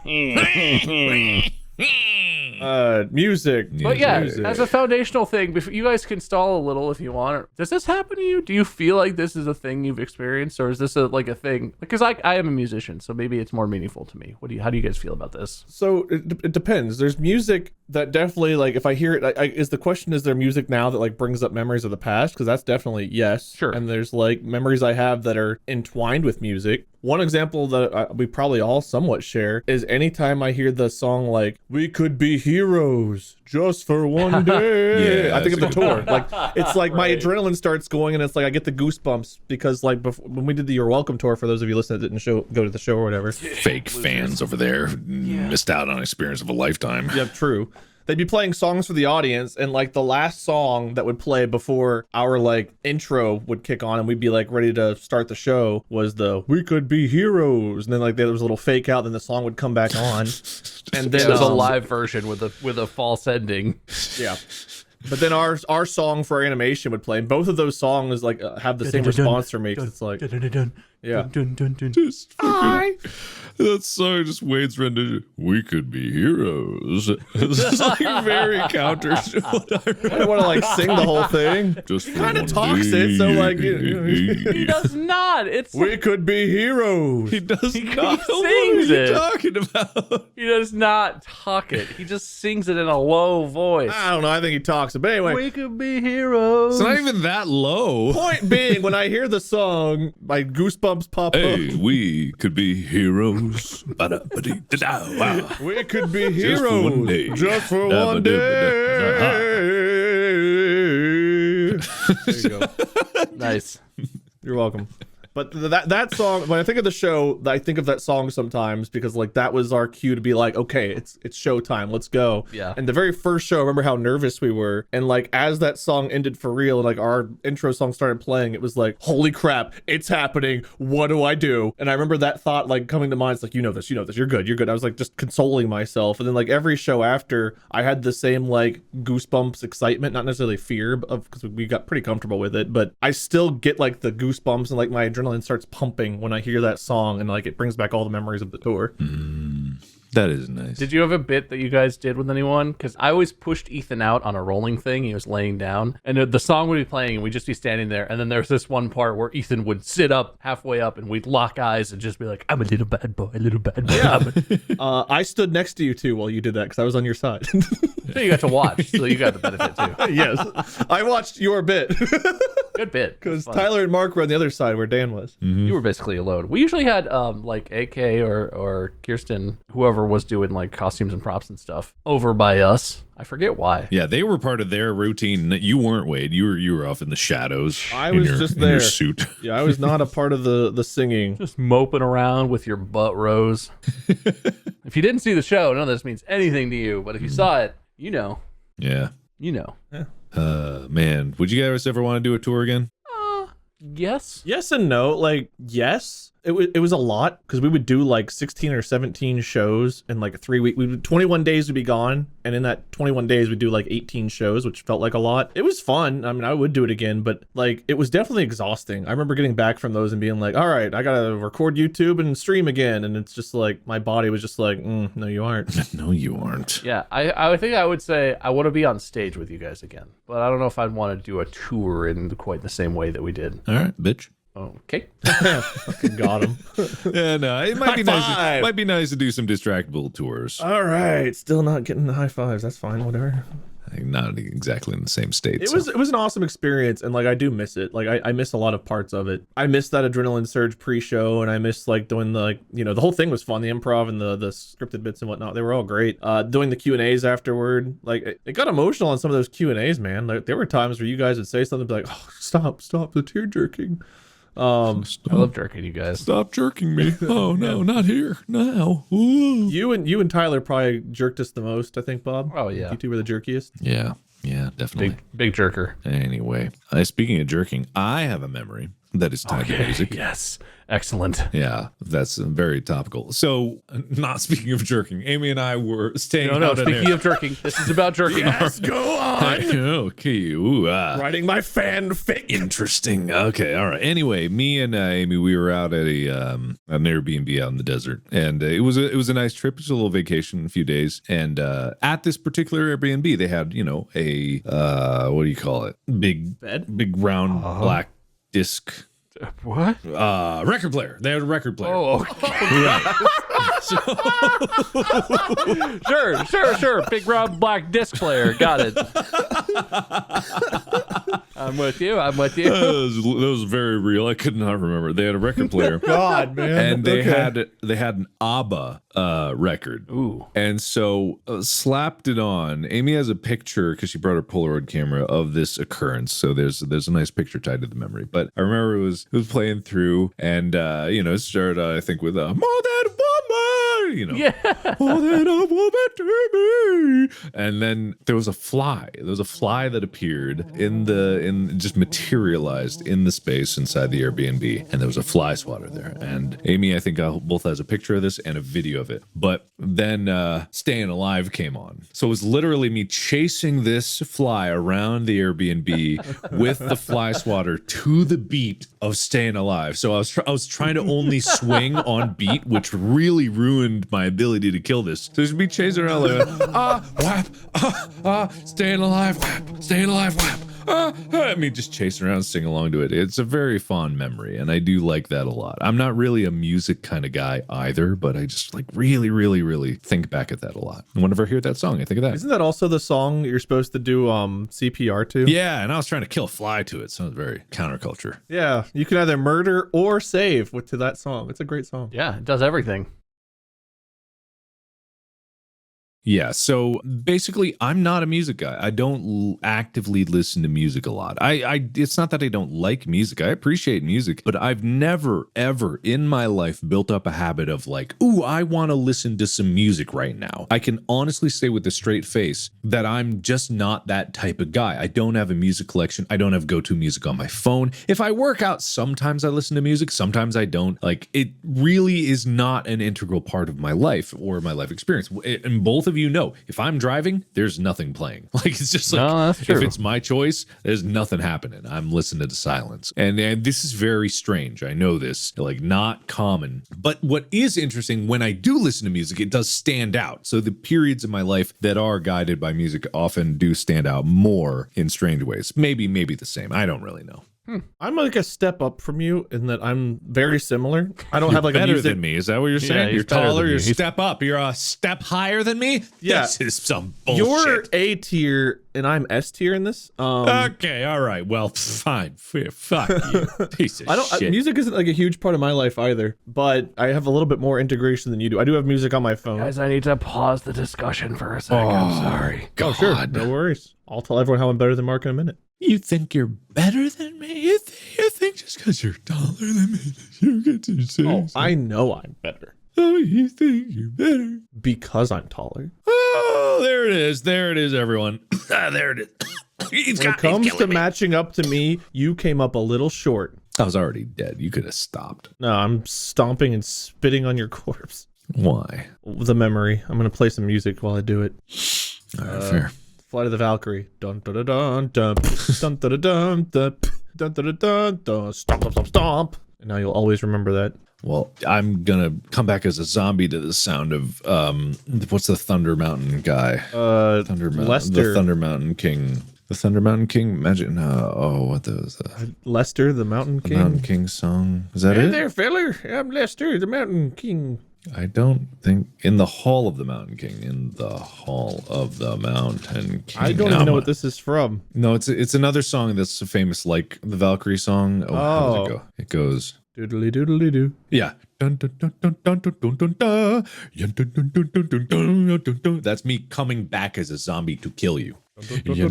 Music. But yeah, Music. as a foundational thing, you guys can stall a little if you want. Does this happen to you? Do you feel like this is a thing you've experienced, or is this like a thing? Because I am a musician, so maybe it's more meaningful to me. How do you guys feel about this? So it depends. There's music that definitely, like, if I hear it, is the question, is there music now that like brings up memories of the past? Because that's definitely yes. Sure. And there's like memories I have that are entwined with music. One example that we probably all somewhat share is anytime I hear the song like "We Could Be Heroes Just for One Day," Yeah, I think of the that's a tour. Like it's like my Right. adrenaline starts going, and it's like I get the goosebumps because like when we did the "You're Welcome" tour, for those of you listening that didn't go to the show or whatever. Fake fans over there missed out on experience of a lifetime. Yeah, true. they'd be playing songs for the audience, and like the last song that would play before our like intro would kick on and we'd be like ready to start the show was the "We Could Be Heroes," and then like there was a little fake out, then the song would come back on, and then It was a live version with a false ending. yeah. But then our song for our animation would play, and both of those songs like have the same response for me. 'Cause it's like, yeah. Just fucking, that song just Wade's rendition. We could be heroes. It's like very counter to what I I don't want to like sing the whole thing. just Kind of talks it, so like He does not. It's we could be heroes. he does He not. sings What are you it. talking about? he does not talk it. He just sings it in a low voice. I don't know. I think he talks it, but anyway. We could be heroes. It's not even that low. Point being, when I hear the song, my goosebumps pop Hey, up. we could be heroes. Ba-da-ba-dee-da-da. Wow. We could be Just for one day. heroes just for one day. There you go. Nice. You're welcome. But that song, when I think of the show, I think of that song sometimes because like that was our cue to be like, okay, it's showtime, let's go. Yeah. And the very first show, I remember how nervous we were, and like as that song ended for real, and like our intro song started playing, it was like, holy crap, it's happening. What do I do? And I remember that thought like coming to mind. It's like, you know this, you're good. I was like just consoling myself, and then like every show after, I had the same like goosebumps excitement, not necessarily fear, of because we got pretty comfortable with it, but I still get like the goosebumps and like my adrenaline starts pumping when I hear that song, and like it brings back all the memories of the tour. That is nice. Did you have a bit that you guys did with anyone? Because I always pushed Ethan out on a rolling thing. He was laying down, and the song would be playing, and we'd just be standing there. And then there's this one part where Ethan would sit up halfway up, and we'd lock eyes and just be like, "I'm a little bad boy, a little bad boy." Yeah. I stood next to you too while you did that because I was on your side. So you got to watch, so you got the benefit too. Yes, I watched your bit Good bit. because Fun. Tyler and Mark were on the other side where Dan was. You were basically alone. We usually had like AK or Kirsten, whoever was doing like costumes and props and stuff, over by us. I forget why. Yeah, they were part of their routine. You weren't, Wade. You were off in the shadows. I in was your- just in your there. suit. Yeah, I was not a part of the singing. Just moping around with your butt rose. If you didn't see the show, none of this means anything to you. But if you saw it, you know. Yeah. You know. Man, would you guys ever want to do a tour again? Yes. Yes and no. Like, yes. It was a lot because we would do like 16 or 17 shows in like a 3 week. 21 days would be gone, and in that 21 days we'd do like 18 shows, which felt like a lot. It was fun. I mean, I would do it again, but like it was definitely exhausting. I remember getting back from those and being like, all right, I gotta record YouTube and stream again, and it's just like my body was just like, no, you aren't. No, you aren't. Yeah, I think I would say I want to be on stage with you guys again, but I don't know if I'd want to do a tour in quite the same way that we did. All right, bitch. Okay. Fucking got him. Yeah, no, it might be High nice. five! Might be nice to do some distractible tours. All right, still not getting the high fives. That's fine, whatever. Not exactly in the same state. It so. was an awesome experience, and like I do miss it. Like I miss a lot of parts of it. I miss that adrenaline surge pre-show, and I miss like doing the like the whole thing was fun. The improv and the scripted bits and whatnot, they were all great. Doing the Q&As afterward, like it got emotional on some of those Q&As, man. Like there were times where you guys would say something be like, "Oh, stop, the tear jerking." I love jerking you guys. Stop jerking me. Oh no, not here. No. Ooh. You and Tyler probably jerked us the most, I think, Bob. Oh, yeah. You two were the jerkiest. Yeah, definitely. Big jerker. Anyway, speaking of jerking, I have a memory that is tied to music. Yes. Excellent. Yeah, that's very topical. So, not speaking of jerking, Amy and I were staying No, out speaking of jerking, this is about jerking. Yes, go on. Okay. Ooh, Writing my fanfic. interesting. Okay, all right. Anyway, me and Amy, we were out at an Airbnb out in the desert, and it was a nice trip. It was a little vacation, a few days, and at this particular Airbnb, they had a what do you call it? Big round black disc. What? Record player. They had a record player. Oh, okay. Sure. Big round black disc player. Got it. I'm with you. That was very real. I could not remember. They had a record player. God, man. And they had an ABBA record. Ooh. And so slapped it on. Amy has a picture because she brought her Polaroid camera of this occurrence. So there's a nice picture tied to the memory. But I remember it was playing through, and it started I think with a more than woman. you know. Yeah. Oh, then a woman to me. And then there was a fly. There was a fly that appeared just materialized in the space inside the Airbnb, and there was a fly swatter there. And Amy, I think, both has a picture of this and a video of it. But then Staying Alive came on, so it was literally me chasing this fly around the Airbnb with the fly swatter to the beat of Staying Alive. So I was trying to only swing on beat, which really ruined my ability to kill this. So just me chasing around like whap, Staying Alive, whap, Staying Alive, whap. I mean, just chasing around, sing along to it. It's a very fond memory, and I do like that a lot. I'm not really a music kind of guy either, but I just like really, really, really think back at that a lot. And whenever I hear that song, I think of that. Isn't that also the song you're supposed to do CPR to? Yeah, and I was trying to kill a fly to it. Sounds very counterculture. Yeah, you can either murder or save to that song. It's a great song. Yeah, it does everything. Yeah, so basically, I'm not a music guy. I don't actively listen to music a lot. It's not that I don't like music. I appreciate music, but I've never, ever in my life built up a habit of like, ooh, I want to listen to some music right now. I can honestly say with a straight face that I'm just not that type of guy. I don't have a music collection. I don't have go-to music on my phone. If I work out, sometimes I listen to music, sometimes I don't. Like, it really is not an integral part of my life or my life experience. And both of you know, if I'm driving, there's nothing playing. Like, it's just like, no, that's true. If it's my choice, there's nothing happening. I'm listening to silence. And this is very strange. I know this, like, not common. But what is interesting, when I do listen to music, it does stand out. So the periods in my life that are guided by music often do stand out more in strange ways. Maybe the same. I don't really know. I'm like a step up from you in that I'm very similar. I don't have like better a music than me. Is that what you're saying? he's You're better taller. than You're you. step up. You're a step higher than me. Yeah. This is some bullshit. You're A tier and I'm S tier in this. Okay, all right. Well, fine. Fuck you, piece of shit. Music isn't like a huge part of my life either, but I have a little bit more integration than you do. I do have music on my phone. Guys, I need to pause the discussion for a second. I'm sorry. Oh, sure. No worries. I'll tell everyone how I'm better than Mark in a minute. You think you're better than me? You think just because you're taller than me, you get to say Oh, so? I know I'm better. Oh, you think you're better? Because I'm taller. Oh, there it is. There it is, everyone. There it is. When it comes to matching up to me, you came up a little short. I was already dead. You could have stopped. No, I'm stomping and spitting on your corpse. Why? The memory. I'm going to play some music while I do it. All right, fair. Flight of the Valkyrie. Dun dun dun dun dun dun dun dun dun dun dun dun dun stomp stomp stomp stomp. And now you'll always remember that. Well, I'm gonna come back as a zombie to the sound of what's the Thunder Mountain guy? Thunder Mountain, Lester. the Thunder Mountain King. The Thunder Mountain King. Imagine. What was Lester, the Mountain the King. Mountain King song? Is that Hey it? there, feller. I'm Lester, the Mountain King. I don't think in the Hall of the Mountain King. In the Hall of the Mountain King. I don't even know what this is from. No, it's another song that's famous, like the Valkyrie song. Oh, how does it go? It goes. Doodly doodly doo. Yeah. Dun, dun, dun, dun, dun, dun, dun, dun, dun. Dun, dun, dun, dun, dun, dun, dun, dun, dun. That's me coming back as a zombie to kill you. I never knew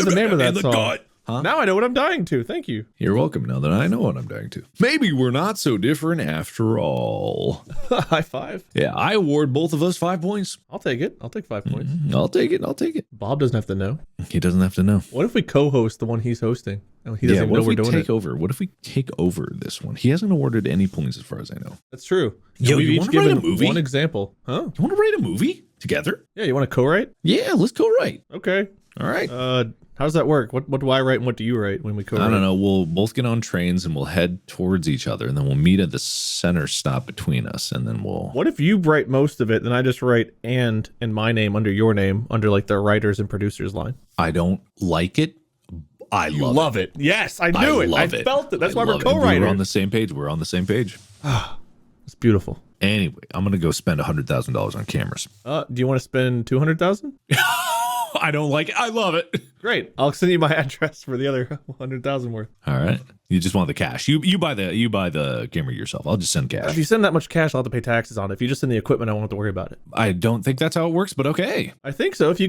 the name of that song. Huh? Now I know what I'm dying to. Thank you. You're welcome. Now that I know what I'm dying to. Maybe we're not so different after all. High five. Yeah, I award both of us 5 points. I'll take it. I'll take 5 points. I'll take it. I'll take it. Bob doesn't have to know. He doesn't have to know. What if we co-host the one he's hosting? And he doesn't even what know if we're we doing take it. over? What if we take over this one? He hasn't awarded any points as far as I know. That's true. Yo, We've you each wanna write a given movie? one example. Huh? You want to write a movie together? Yeah, you want to co-write? Yeah, let's go write. Okay. All right. How does that work? What do I write and what do you write when we co-write? I don't know. We'll both get on trains and we'll head towards each other, and then we'll meet at the center stop between us, and then we'll. What if you write most of it, then I just write and my name under your name, under like the writers and producers line? I don't like it. I love it. Yes, I knew it. I love it. felt it. That's why we're love it. co-writers. We're on the same page. We're on the same page. It's beautiful. Anyway, I'm gonna go spend $100,000 on cameras. Do you want to spend 200,000? I don't like it. I love it. Great. I'll send you my address for the other 100,000 worth. All right. You just want the cash. You buy the camera yourself. I'll just send If cash. you send that much cash, I'll have to pay taxes on it. If you just send the equipment, I won't have to worry about it. I don't think that's how it works, but okay. I think so. If you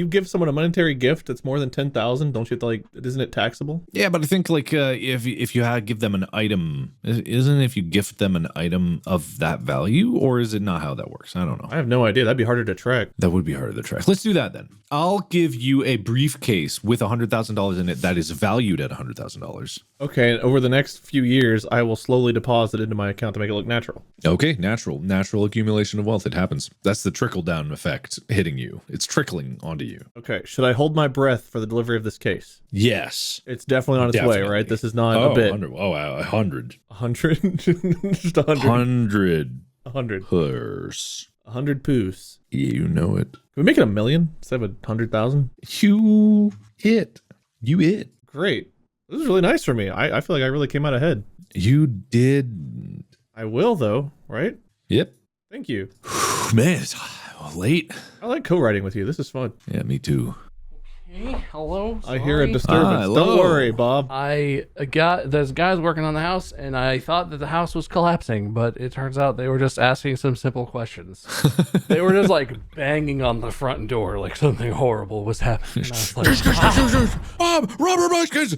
give someone a monetary gift that's more than 10,000, don't you have to isn't it taxable? Yeah, but I think if you give them an item, isn't it if you gift them an item of that value, or is it not how that works? I don't know. I have no idea. That'd be harder to track. That would be harder to track. Let's do that then. I'll give you a briefcase with $100,000 in it that is valued at $100,000. Okay, and over the next few years, I will slowly deposit into my account to make it look natural. Okay, natural accumulation of wealth. It happens. That's the trickle down effect hitting you. It's trickling onto you. Okay, should I hold my breath for the delivery of this case? Yes. It's definitely on its way, Definitely. right? This is not a bit. 100. Oh, 100. 100? Just 100. 100. 100. Purse. 100 poos. You know it. Can we make it 1 million instead of 100,000? You it. Great. This is really nice for me. I feel like I really came out ahead. You did. I will, though, right? Yep. Thank you. Man, it's late. I like co-writing with you. This is fun. Yeah, me too. Hey, hello. I hear a sorry. disturbance. hello. Don't worry, Bob. There's guys working on the house, and I thought that the house was collapsing, but it turns out they were just asking some simple questions. They were just banging on the front door like something horrible was happening. And I was like, Bob, rubber muskets.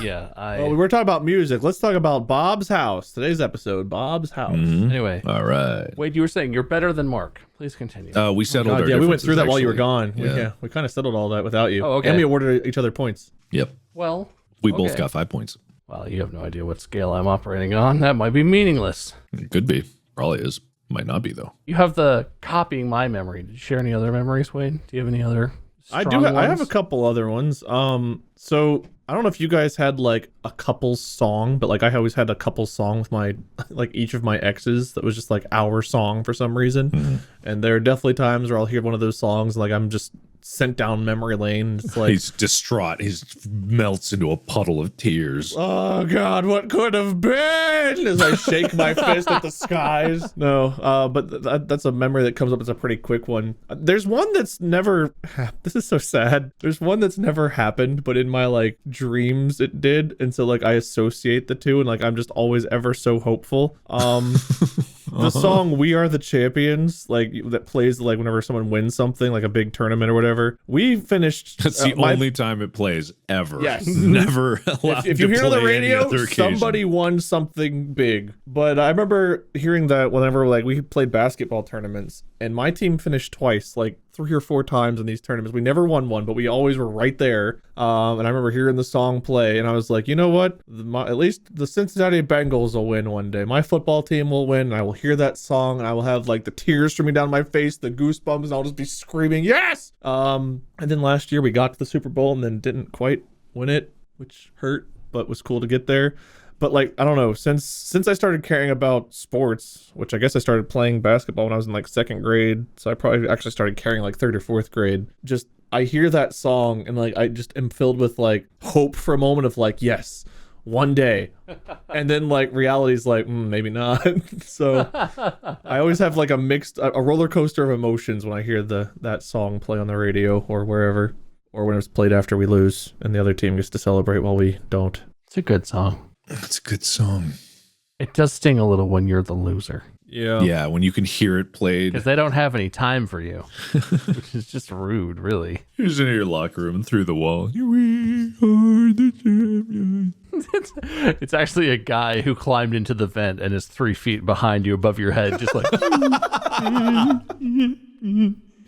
yeah, Oh, we were talking about music. Let's talk about Bob's house. Today's episode, Bob's house. Anyway, All right. Wade, you were saying you're better than Mark. Please continue. We settled. God, our yeah, we went differences, through that while you were actually. gone. We kind of settled all that without you. Oh, okay. And we awarded each other points. Yep. Well, We both okay. got 5 points. Well, you have no idea what scale I'm operating on. That might be meaningless. It could be. Probably is. Might not be though. You have the copying my memory. Did you share any other memories, Wade? Do you have any other? I strong do. I have a ones? couple other ones. So I don't know if you guys had a couple's song, but I always had a couple's song with my each of my exes that was just our song for some reason. And there are definitely times where I'll hear one of those songs I'm just sent down memory lane. It's He's distraught. He melts into a puddle of tears. oh God, what could have been? As I shake my fist at the skies. No, but that's a memory that comes up as a pretty quick one. There's one that's never. This is so sad. There's one that's never happened, but in my dreams it did, and so I associate the two, and I'm just always ever so hopeful. The song "We Are the Champions," that plays whenever someone wins something, like a big tournament or whatever. We finished. That's the only time it plays ever. Yes. Never allowed If you to hear on the play any radio, other occasion. somebody won something big. But I remember hearing that whenever we played basketball tournaments, and my team finished twice, 3 or 4 times in these tournaments. We never won one, but we always were right there. And I remember hearing the song play, and I was like, you know what? At least the Cincinnati Bengals will win one day. My football team will win, and I will hear that song, and I will have the tears streaming down my face, the goosebumps, and I'll just be screaming, yes! And then last year we got to the Super Bowl and then didn't quite win it, which hurt, but was cool to get there. But I don't know, since I started caring about sports, which I guess I started playing basketball when I was in 2nd grade, so I probably actually started caring 3rd or 4th grade. Just I hear that song and I just am filled with hope for a moment of yes, one day. And then reality's maybe not. So I always have a mixed a roller coaster of emotions when I hear that song play on the radio or wherever, or when it's played after we lose and the other team gets to celebrate while we don't. It's a good song. It's a good song. It does sting a little when you're the loser. Yeah, when you can hear it played. Because they don't have any time for you, which is just rude, really. You're just in your locker room and through the wall. We are the champions. It's actually a guy who climbed into the vent and is 3 feet behind you above your head, just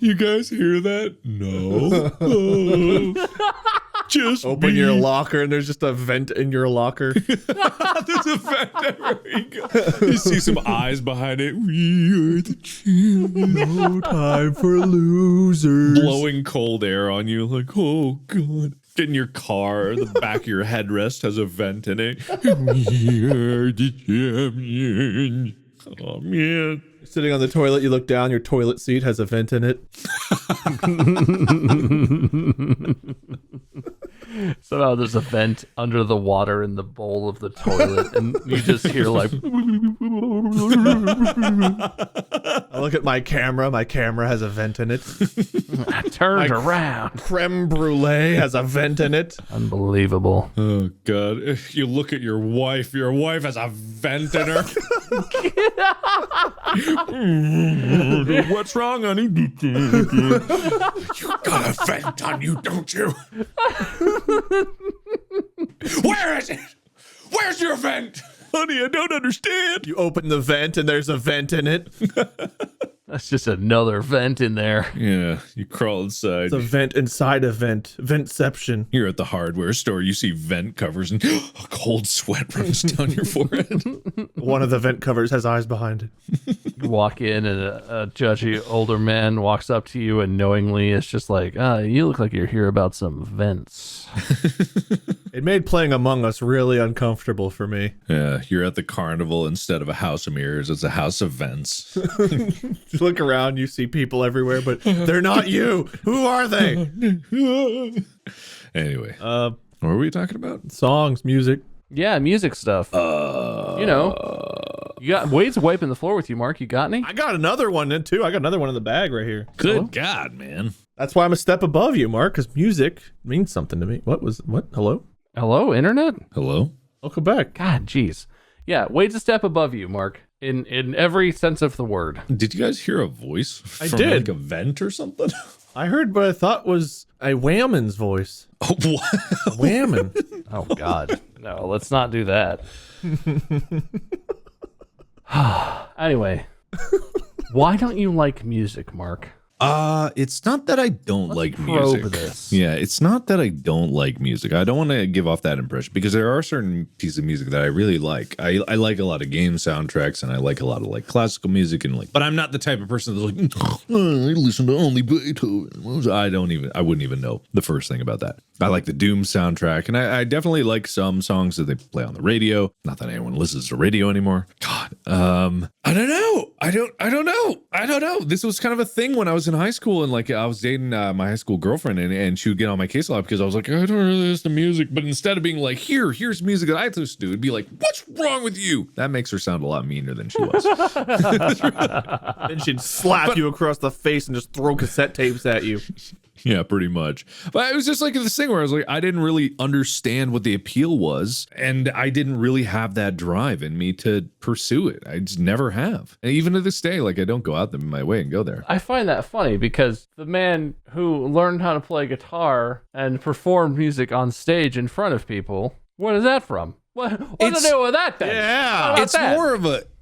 You guys hear that? No. Oh. Just Open me. your locker and there's just a vent in your locker. There's a vent everywhere you go. You see some eyes behind it. We are the champions. No time for losers. Blowing cold air on you, oh god. Get in your car, the back of your headrest has a vent in it. We are the champions. Oh man. Sitting on the toilet, you look down, your toilet seat has a vent in it. somehow there's a vent under the water in the bowl of the toilet, and you just hear I look at my camera. My camera has a vent in it. I turned around. Creme brulee has a vent in it. Unbelievable. Oh God! If you look at your wife has a vent in her. What's wrong, honey? You got a vent on you, don't you? Where is it? Where's your vent? Honey, I don't understand. You open the vent and there's a vent in it. That's just another vent in there. Yeah, you crawl inside. It's a vent inside a vent. Ventception. You're at the hardware store, you see vent covers and a cold sweat runs down your forehead. One of the vent covers has eyes behind it. You walk in and a judgy older man walks up to you and knowingly is just like, you look like you're here about some vents. It made playing Among Us really uncomfortable for me. Yeah, you're at the carnival instead of a house of mirrors, it's a house of vents. You look around, you see people everywhere, but they're not you. Who are they? Anyway, what were we talking about? Songs, music. Yeah, music stuff. You got Wade's wiping the floor with you, Mark. You got any? I got another one in too. I got another one in the bag right here. Good God, man. That's why I'm a step above you, Mark, because music means something to me. What? Hello? Hello, internet? Hello? Welcome back. God, jeez. Yeah, Wade's a step above you, Mark. In every sense of the word. Did you guys hear a voice? I from did. Like a vent or something? I heard what I thought was a Whammon's voice. Oh, what? Whammon. Oh, God. No, let's not do that. Anyway, why don't you like music, Mark? It's not that I don't like probe music. this. Yeah, it's not that I don't like music. I don't want to give off that impression because there are certain pieces of music that I really like. I like a lot of game soundtracks and I like a lot of like classical music and like, but I'm not the type of person that's like, I listen to only Beethoven. I wouldn't even know the first thing about that. I like the Doom soundtrack and I definitely like some songs that they play on the radio. Not that anyone listens to radio anymore. God, I don't know. I don't know. This was kind of a thing when I was in high school and like I was dating my high school girlfriend and she would get on my case a lot because I was like, I don't really listen to music. But instead of being like, here's music that I listen to, it'd be like, what's wrong with you? That makes her sound a lot meaner than she was. Then she'd slap you across the face and just throw cassette tapes at you. Yeah, pretty much. But it was just like this thing where I was like, I didn't really understand what the appeal was, and I didn't really have that drive in me to pursue it. I just never have. And even to this day, like I don't go out my way and go there. I find that funny because the man who learned how to play guitar and performed music on stage in front of people, what is that from? What to do with that then? Yeah.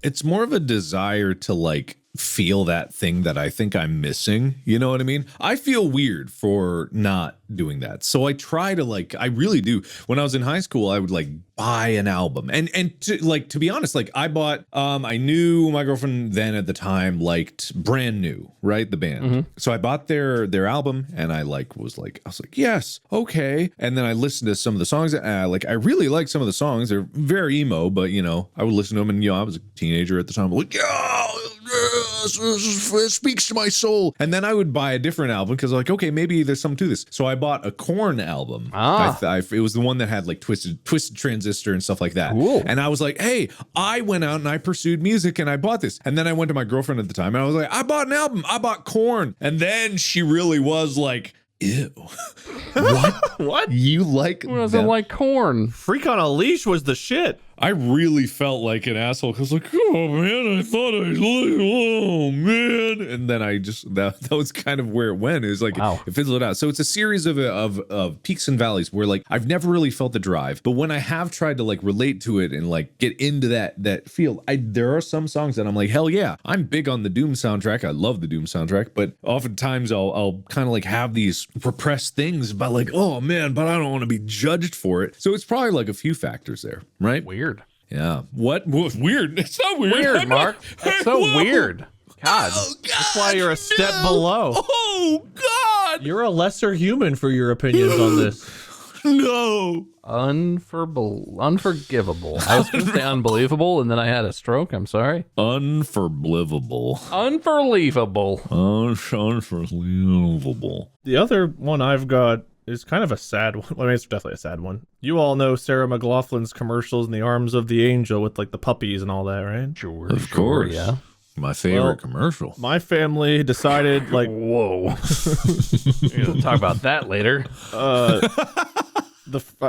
It's more of a desire to like feel that thing that I think I'm missing. You know what I mean? I feel weird for not doing that. So I try to like, I really do. When I was in high school, I would like buy an album and to be honest, like I bought, I knew my girlfriend then at the time liked Brand New, right? The band. Mm-hmm. So I bought their album and I was like, yes, okay. And then I listened to some of the songs and I really like some of the songs. They're very emo, but you know, I would listen to them and I was a teenager at the time. I'm like, yeah, it speaks to my soul. And then I would buy a different album because like, okay, maybe there's something to this. So I bought a Korn album. It was the one that had like twisted transistor and stuff like that. Cool. And I was like, hey, I went out and I pursued music and I bought this. And then I went to my girlfriend at the time and I was like, I bought an album. I bought Korn. And then she really was like, ew. What? What? You like Who doesn't like corn? Freak on a Leash was the shit. I really felt like an asshole because like, oh man, I thought oh man. And then I just, that was kind of where it went. It was like, wow. It fizzled out. So it's a series of peaks and valleys where like, I've never really felt the drive, but when I have tried to like relate to it and like get into that field, there are some songs that I'm like, hell yeah, I'm big on the Doom soundtrack. I love the Doom soundtrack, but oftentimes I'll kind of like have these repressed things about like, oh man, but I don't want to be judged for it. So it's probably like a few factors there, right? Weird. Yeah. What? Weird. It's so weird. Weird, Mark. That's so weird. God. Oh, God. That's why you're a step below. Oh, God. You're a lesser human for your opinions on this. No. Unforgivable. I was going to say unbelievable, and then I had a stroke. I'm sorry. Unforgivable. Unbelievable. Unbelievable. The other one I've got is kind of a sad one. Well, I mean, it's definitely a sad one. You all know Sarah McLachlan's commercials in the arms of the angel with like the puppies and all that, right? Sure. Of course. Yeah. My favorite commercial. My family decided, like, Whoa. We're gonna talk about that later.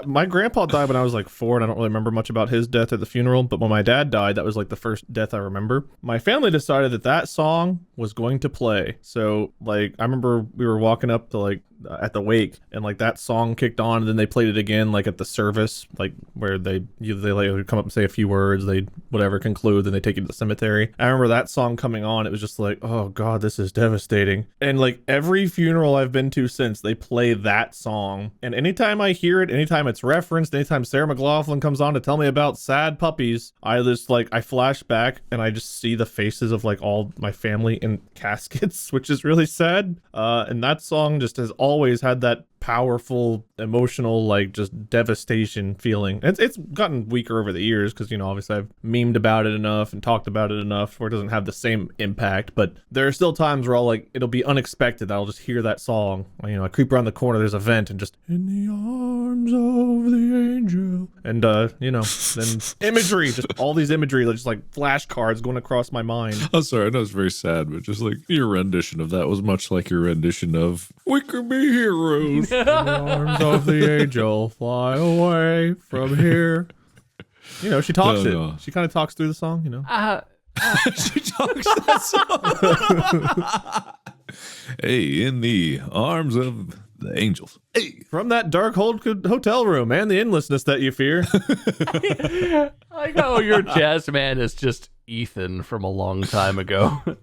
My grandpa died when I was like 4, and I don't really remember much about his death at the funeral. But when my dad died, that was like the first death I remember. My family decided that song was going to play. So like, I remember we were walking up to like at the wake, and like that song kicked on, and then they played it again like at the service, like where they like come up and say a few words, they whatever conclude, then they take you to the cemetery. I remember that song coming on. It was just like, oh god, this is devastating. And like every funeral I've been to since, they play that song, and anytime I hear it, anytime it's referenced, anytime Sarah McLachlan comes on to tell me about sad puppies, I flash back and I just see the faces of like all my family in caskets, which is really sad. And that song just has always had that powerful, emotional, like just devastation feeling. It's gotten weaker over the years because, you know, obviously I've memed about it enough and talked about it enough where it doesn't have the same impact. But there are still times where it'll be unexpected. I'll just hear that song. You know, I creep around the corner, there's a vent, and just in the arms of the angel. And, you know, then imagery, just all these imagery, just like flashcards going across my mind. I'm sorry, I know it's very sad, but just like your rendition of that was much like your rendition of "We Could Be Heroes." In the arms of the angel, fly away from here. You know, she talks it. She kind of talks through the song, you know. She talks that song. Hey, in the arms of the angels. Hey. From that dark hotel room and the endlessness that you fear. I know your jazz man is just Ethan from a long time ago. In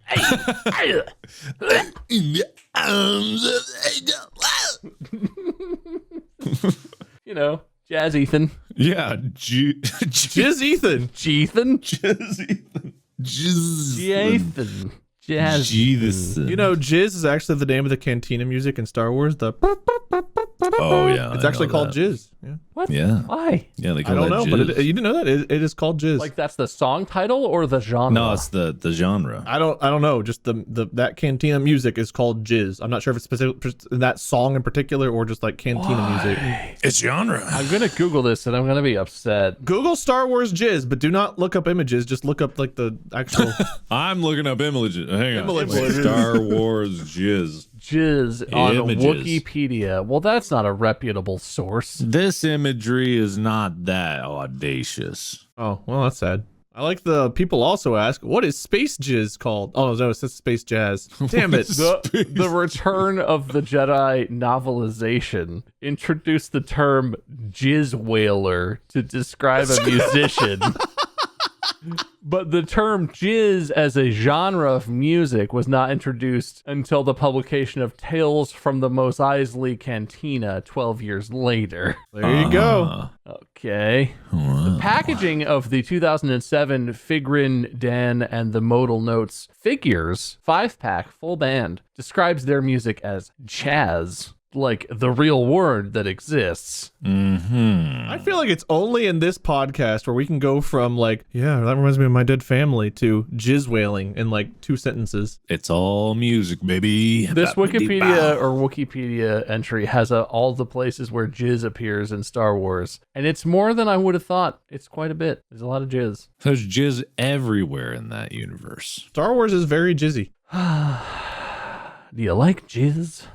the arms of the angel. You know, Jazz Ethan. Yeah, Jizz Ethan. Jethan. Jizz Ethan. Jathan. Jazz. Jesus. You know, Jizz is actually the name of the cantina music in Star Wars. Oh yeah, it's actually called Jizz. Yeah. What? Yeah. Why? Yeah, they I call don't know, that but jizz. you didn't know that it is called Jizz. Like that's the song title or the genre? No, it's the genre. I don't know. Just that cantina music is called Jizz. I'm not sure if it's specific that song in particular or just like cantina music. It's genre. I'm gonna Google this and I'm gonna be upset. Google Star Wars Jizz, but do not look up images. Just look up like the actual. I'm looking up images. Hang on. Images. Star Wars jizz. Jizz on Images. Wikipedia. Well, that's not a reputable source. This imagery is not that audacious. Oh, well, that's sad. I like the people also ask, what is space jizz called? Oh, no, it says space jazz. Damn it. The Return of the Jedi novelization introduced the term jizz whaler to describe a musician. But the term jizz as a genre of music was not introduced until the publication of Tales from the Mos Eisley Cantina 12 years later. There you go. Okay. The packaging of the 2007 Figrin, Dan, and the Modal Notes figures 5-pack full band describes their music as jazz. Like the real word that exists. I feel like it's only in this podcast where we can go from like, yeah, that reminds me of my dead family to jizz wailing in like 2 sentences. It's all music, baby. This Wikipedia entry has all the places where jizz appears in Star Wars. And it's more than I would have thought. It's quite a bit. There's a lot of jizz. There's jizz everywhere in that universe. Star Wars is very jizzy. Do you like jizz?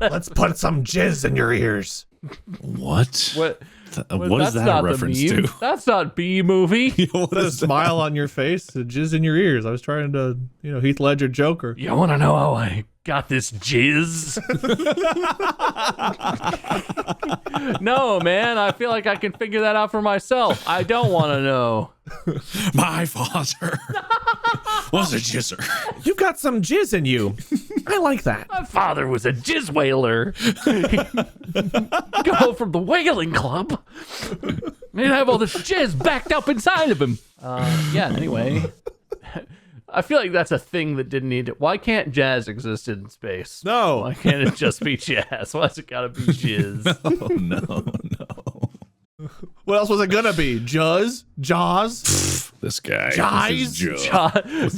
Let's put some jizz in your ears. What? What Is that a reference to? That's not B-movie. Put a smile on your face, a jizz in your ears. I was trying to, Heath Ledger Joker. You want to know how I got this jizz? No, man. I feel like I can figure that out for myself. I don't want to know. My father was a jizzer. You got some jizz in you. I like that. My father was a jizz whaler. Go from the whaling club. He'd have all this jizz backed up inside of him. Anyway. I feel like that's a thing that didn't need it. Why can't jazz exist in space? No. Why can't it just be jazz? Why's it gotta be jizz? No. What else was it gonna be? Juzz? Jaws? this guy. Jazz? This is Joe.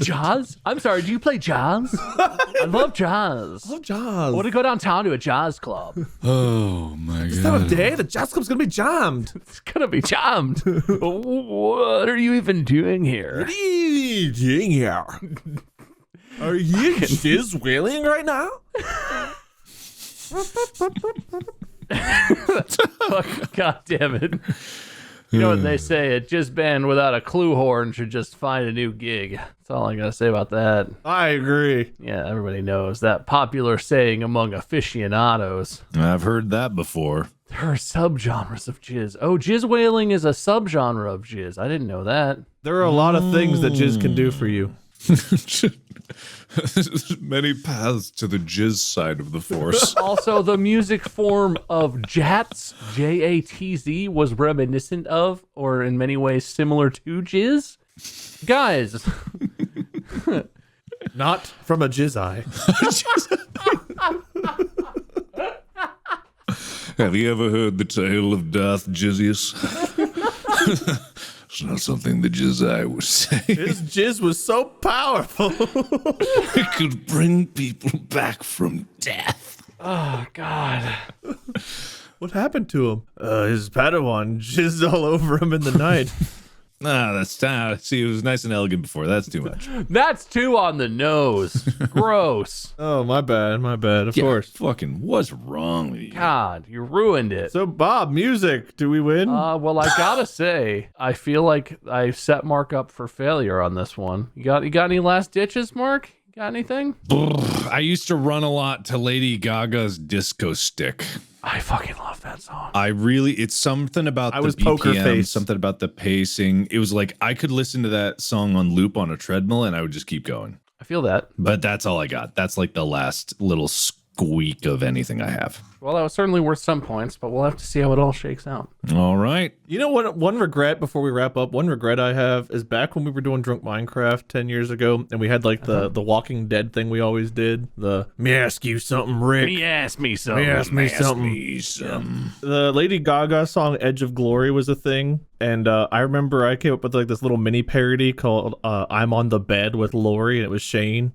Jazz? I'm sorry, do you play jazz? I love jazz. Oh, I jazz. want to go downtown to a jazz club. Oh my This time of god. day, the jazz club's gonna be jammed. It's gonna be jammed. What are you even doing here? Doing here? Are you jizz wailing right now? Fuck, God damn it. You know what they say, a jizz band without a clue horn should just find a new gig. That's all I gotta say about that. I agree. Yeah, everybody knows that popular saying among aficionados. I've heard that before. There are subgenres of jizz. Oh, jizz wailing is a subgenre of jizz. I didn't know that. There are a lot of things that jizz can do for you. There's many paths to the jizz side of the force. Also, the music form of jatz, J-A-T-Z, was reminiscent of, or in many ways similar to jizz. Guys, Not from a jizz eye. Have you ever heard the tale of Darth Jizzius? It's not something the jizz eye would say. His jizz was so powerful. It could bring people back from death. oh God. What happened to him? His Padawan jizzed all over him in the night. That's see, it was nice and elegant before. That's too much. That's too on the nose. Gross. Oh, my bad. Of course. Fucking, what's wrong with you? God, you ruined it. So, Bob, music. Do we win? Well, I gotta say, I feel like I set Mark up for failure on this one. You got any last ditches, Mark? You got anything? I used to run a lot to Lady Gaga's Disco Stick. I fucking love that song. It's something about I the was BPM, poker face. something about the pacing. It was like I could listen to that song on loop on a treadmill and I would just keep going. I feel that. But that's all I got. That's like the last little squeak of anything I have. Well, that was certainly worth some points, but we'll have to see how it all shakes out. All right. You know what? One regret before we wrap up, one regret I have is back when we were doing Drunk Minecraft 10 years ago, and we had like the Walking Dead thing we always did. The me ask you something, Rick. Me ask me something. Me ask me something. The Lady Gaga song "Edge of Glory" was a thing, and I remember I came up with like this little mini parody called "I'm on the Bed with Lori," and it was Shane.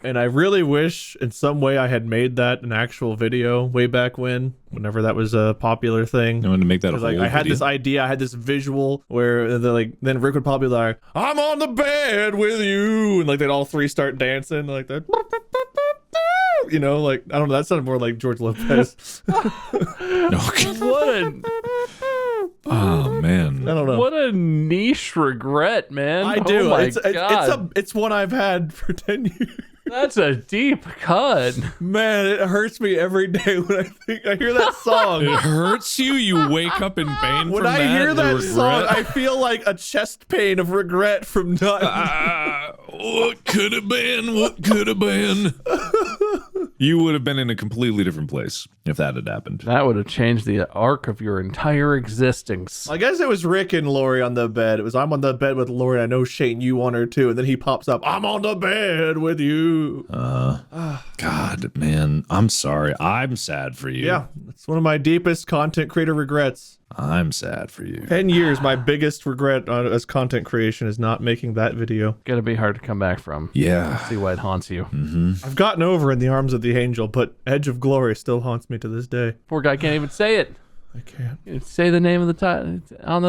And I really wish in some way I had made that an actual video way back whenever that was a popular thing. I wanted to make that a Like whole I had video. this idea, I had this visual where then Rick would probably be like, "I'm on the bed with you," and like they'd all three start dancing like that. You know, like I don't know, that sounded more like George Lopez. Okay. Oh man. I don't know. What a niche regret, man. I do. Oh my it's God. it's one I've had for 10 years. That's a deep cut. Man, it hurts me every day when I hear that song. It hurts you. You wake up in pain When from I that. hear that regret. song, I feel like a chest pain of regret from not. What could have been? What could have been? You would have been in a completely different place if that had happened. That would have changed the arc of your entire existence. I guess it was Rick and Lori on the bed. It was I'm on the bed with Lori. I know Shane, you want her too. And then he pops up. I'm on the bed with you. God, man, I'm sorry. I'm sad for you. Yeah, it's one of my deepest content creator regrets. I'm sad for you. 10 years, my biggest regret as content creation is not making that video. Gonna be hard to come back from. Yeah. See why it haunts you. I've gotten over In the Arms of the Angel, but Edge of Glory still haunts me to this day. Poor guy can't even say it. I can't. Say the name of the title. On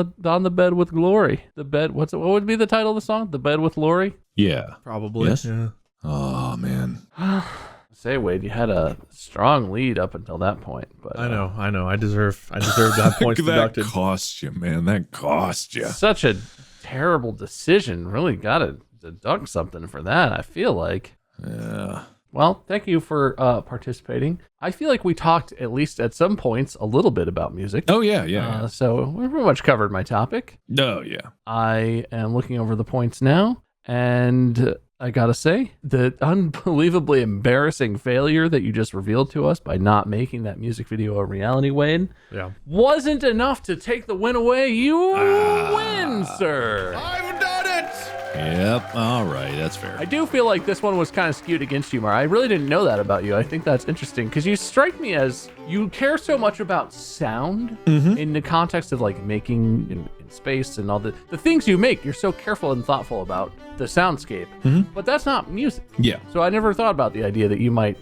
the bed with glory. The bed. What would be the title of the song? The bed with Lori. Yeah. Probably. Yes? Yeah. Oh, man. Say, Wade, you had a strong lead up until that point, but I know. I deserve to have points that deducted. cost you, man. That cost you. such a terrible decision. Really got to deduct something for that. I feel like. Yeah. Well, thank you for participating. I feel like we talked, at least at some points, a little bit about music. Oh, yeah, yeah. So we pretty much covered my topic. Oh, yeah. I am looking over the points now, and I gotta say, the unbelievably embarrassing failure that you just revealed to us by not making that music video a reality, Wayne, Yeah. wasn't enough to take the win away. You win, sir. I've done it! Yep. All right. That's fair. I do feel like this one was kind of skewed against you, Mar. I really didn't know that about you. I think that's interesting because you strike me as you care so much about sound in the context of like making and space and all the things you make. You're so careful and thoughtful about the soundscape, but that's not music. Yeah. So I never thought about the idea that you might,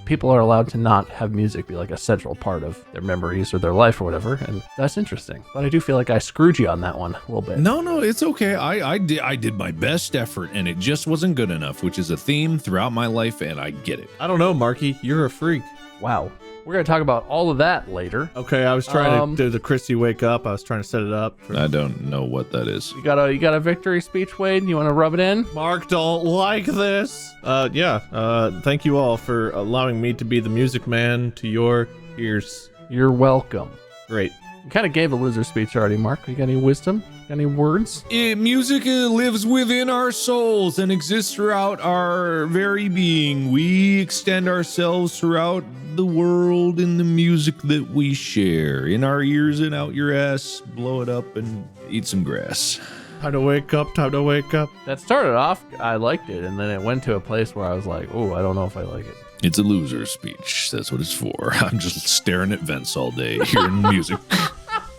people are allowed to not have music be like a central part of their memories or their life or whatever, and that's interesting. But I do feel like I screwed you on that one a little bit. No, it's okay. I did my best effort, and it just wasn't good enough, which is a theme throughout my life, and I get it. I don't know, Marky. You're a freak. Wow. We're going to talk about all of that later. Okay, I was trying to do the Chrissy wake up. I was trying to set it up. I don't know what that is. You got a victory speech, Wade? You want to rub it in? Mark don't like this. Thank you all for allowing me to be the music man to your ears. You're welcome. Great. You kind of gave a loser speech already, Mark. You got any wisdom? Got any words? Music lives within our souls and exists throughout our very being. We extend ourselves throughout the world in the music that we share. In our ears and out your ass. Blow it up and eat some grass. Time to wake up. Time to wake up. That started off, I liked it, and then it went to a place where I was like, oh, I don't know if I like it. It's a loser speech. That's what it's for. I'm just staring at vents all day, hearing music,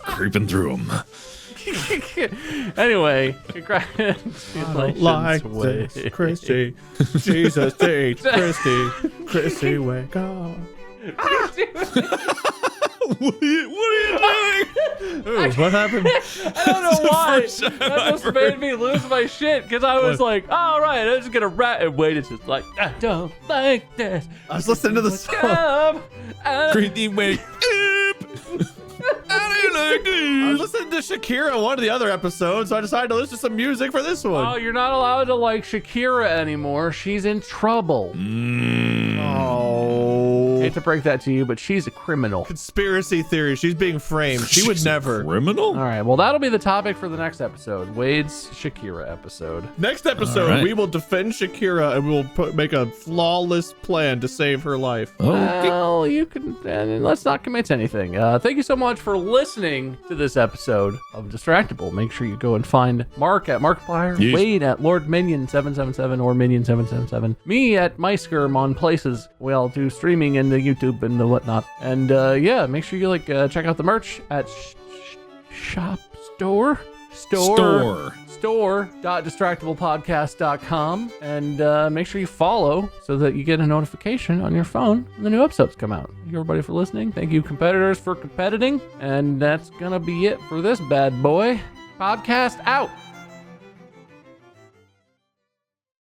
creeping through them. Anyway, congratulations, Like Wade. this, Christy. Jesus H. Christy. Christy, wake up. What are you doing? Ooh, what happened? I don't know why. That just made me lose my shit because I was like, all right, I'm just gonna rap. And Wade is just like, I don't like this. I was listening to the song. Christy, wake up. I don't like this. I was listening to Shakira one of the other episodes, so I decided to listen to some music for this one. Oh, you're not allowed to like Shakira anymore. She's in trouble. Oh. Hate to break that to you, but she's a criminal. Conspiracy theory. She's being framed. She would She's never. a criminal? All right, well, that'll be the topic for the next episode, Wade's Shakira episode. Next episode, All right. we will defend Shakira and we will make a flawless plan to save her life. Okay. Well, you can, and let's not commit to anything. Thank you so much for listening to this episode of Distractible. Make sure you go and find Mark at Markiplier, Yes. Wade at Lord Minion 777 or Minion 777, me at MySkirm on places. We all do streaming and the YouTube and the whatnot. And yeah, make sure you check out the merch at store.distractablepodcast.com and make sure you follow so that you get a notification on your phone when the new episodes come out. Thank you everybody for listening. Thank you competitors for competing. And that's gonna be it for this bad boy. Podcast out.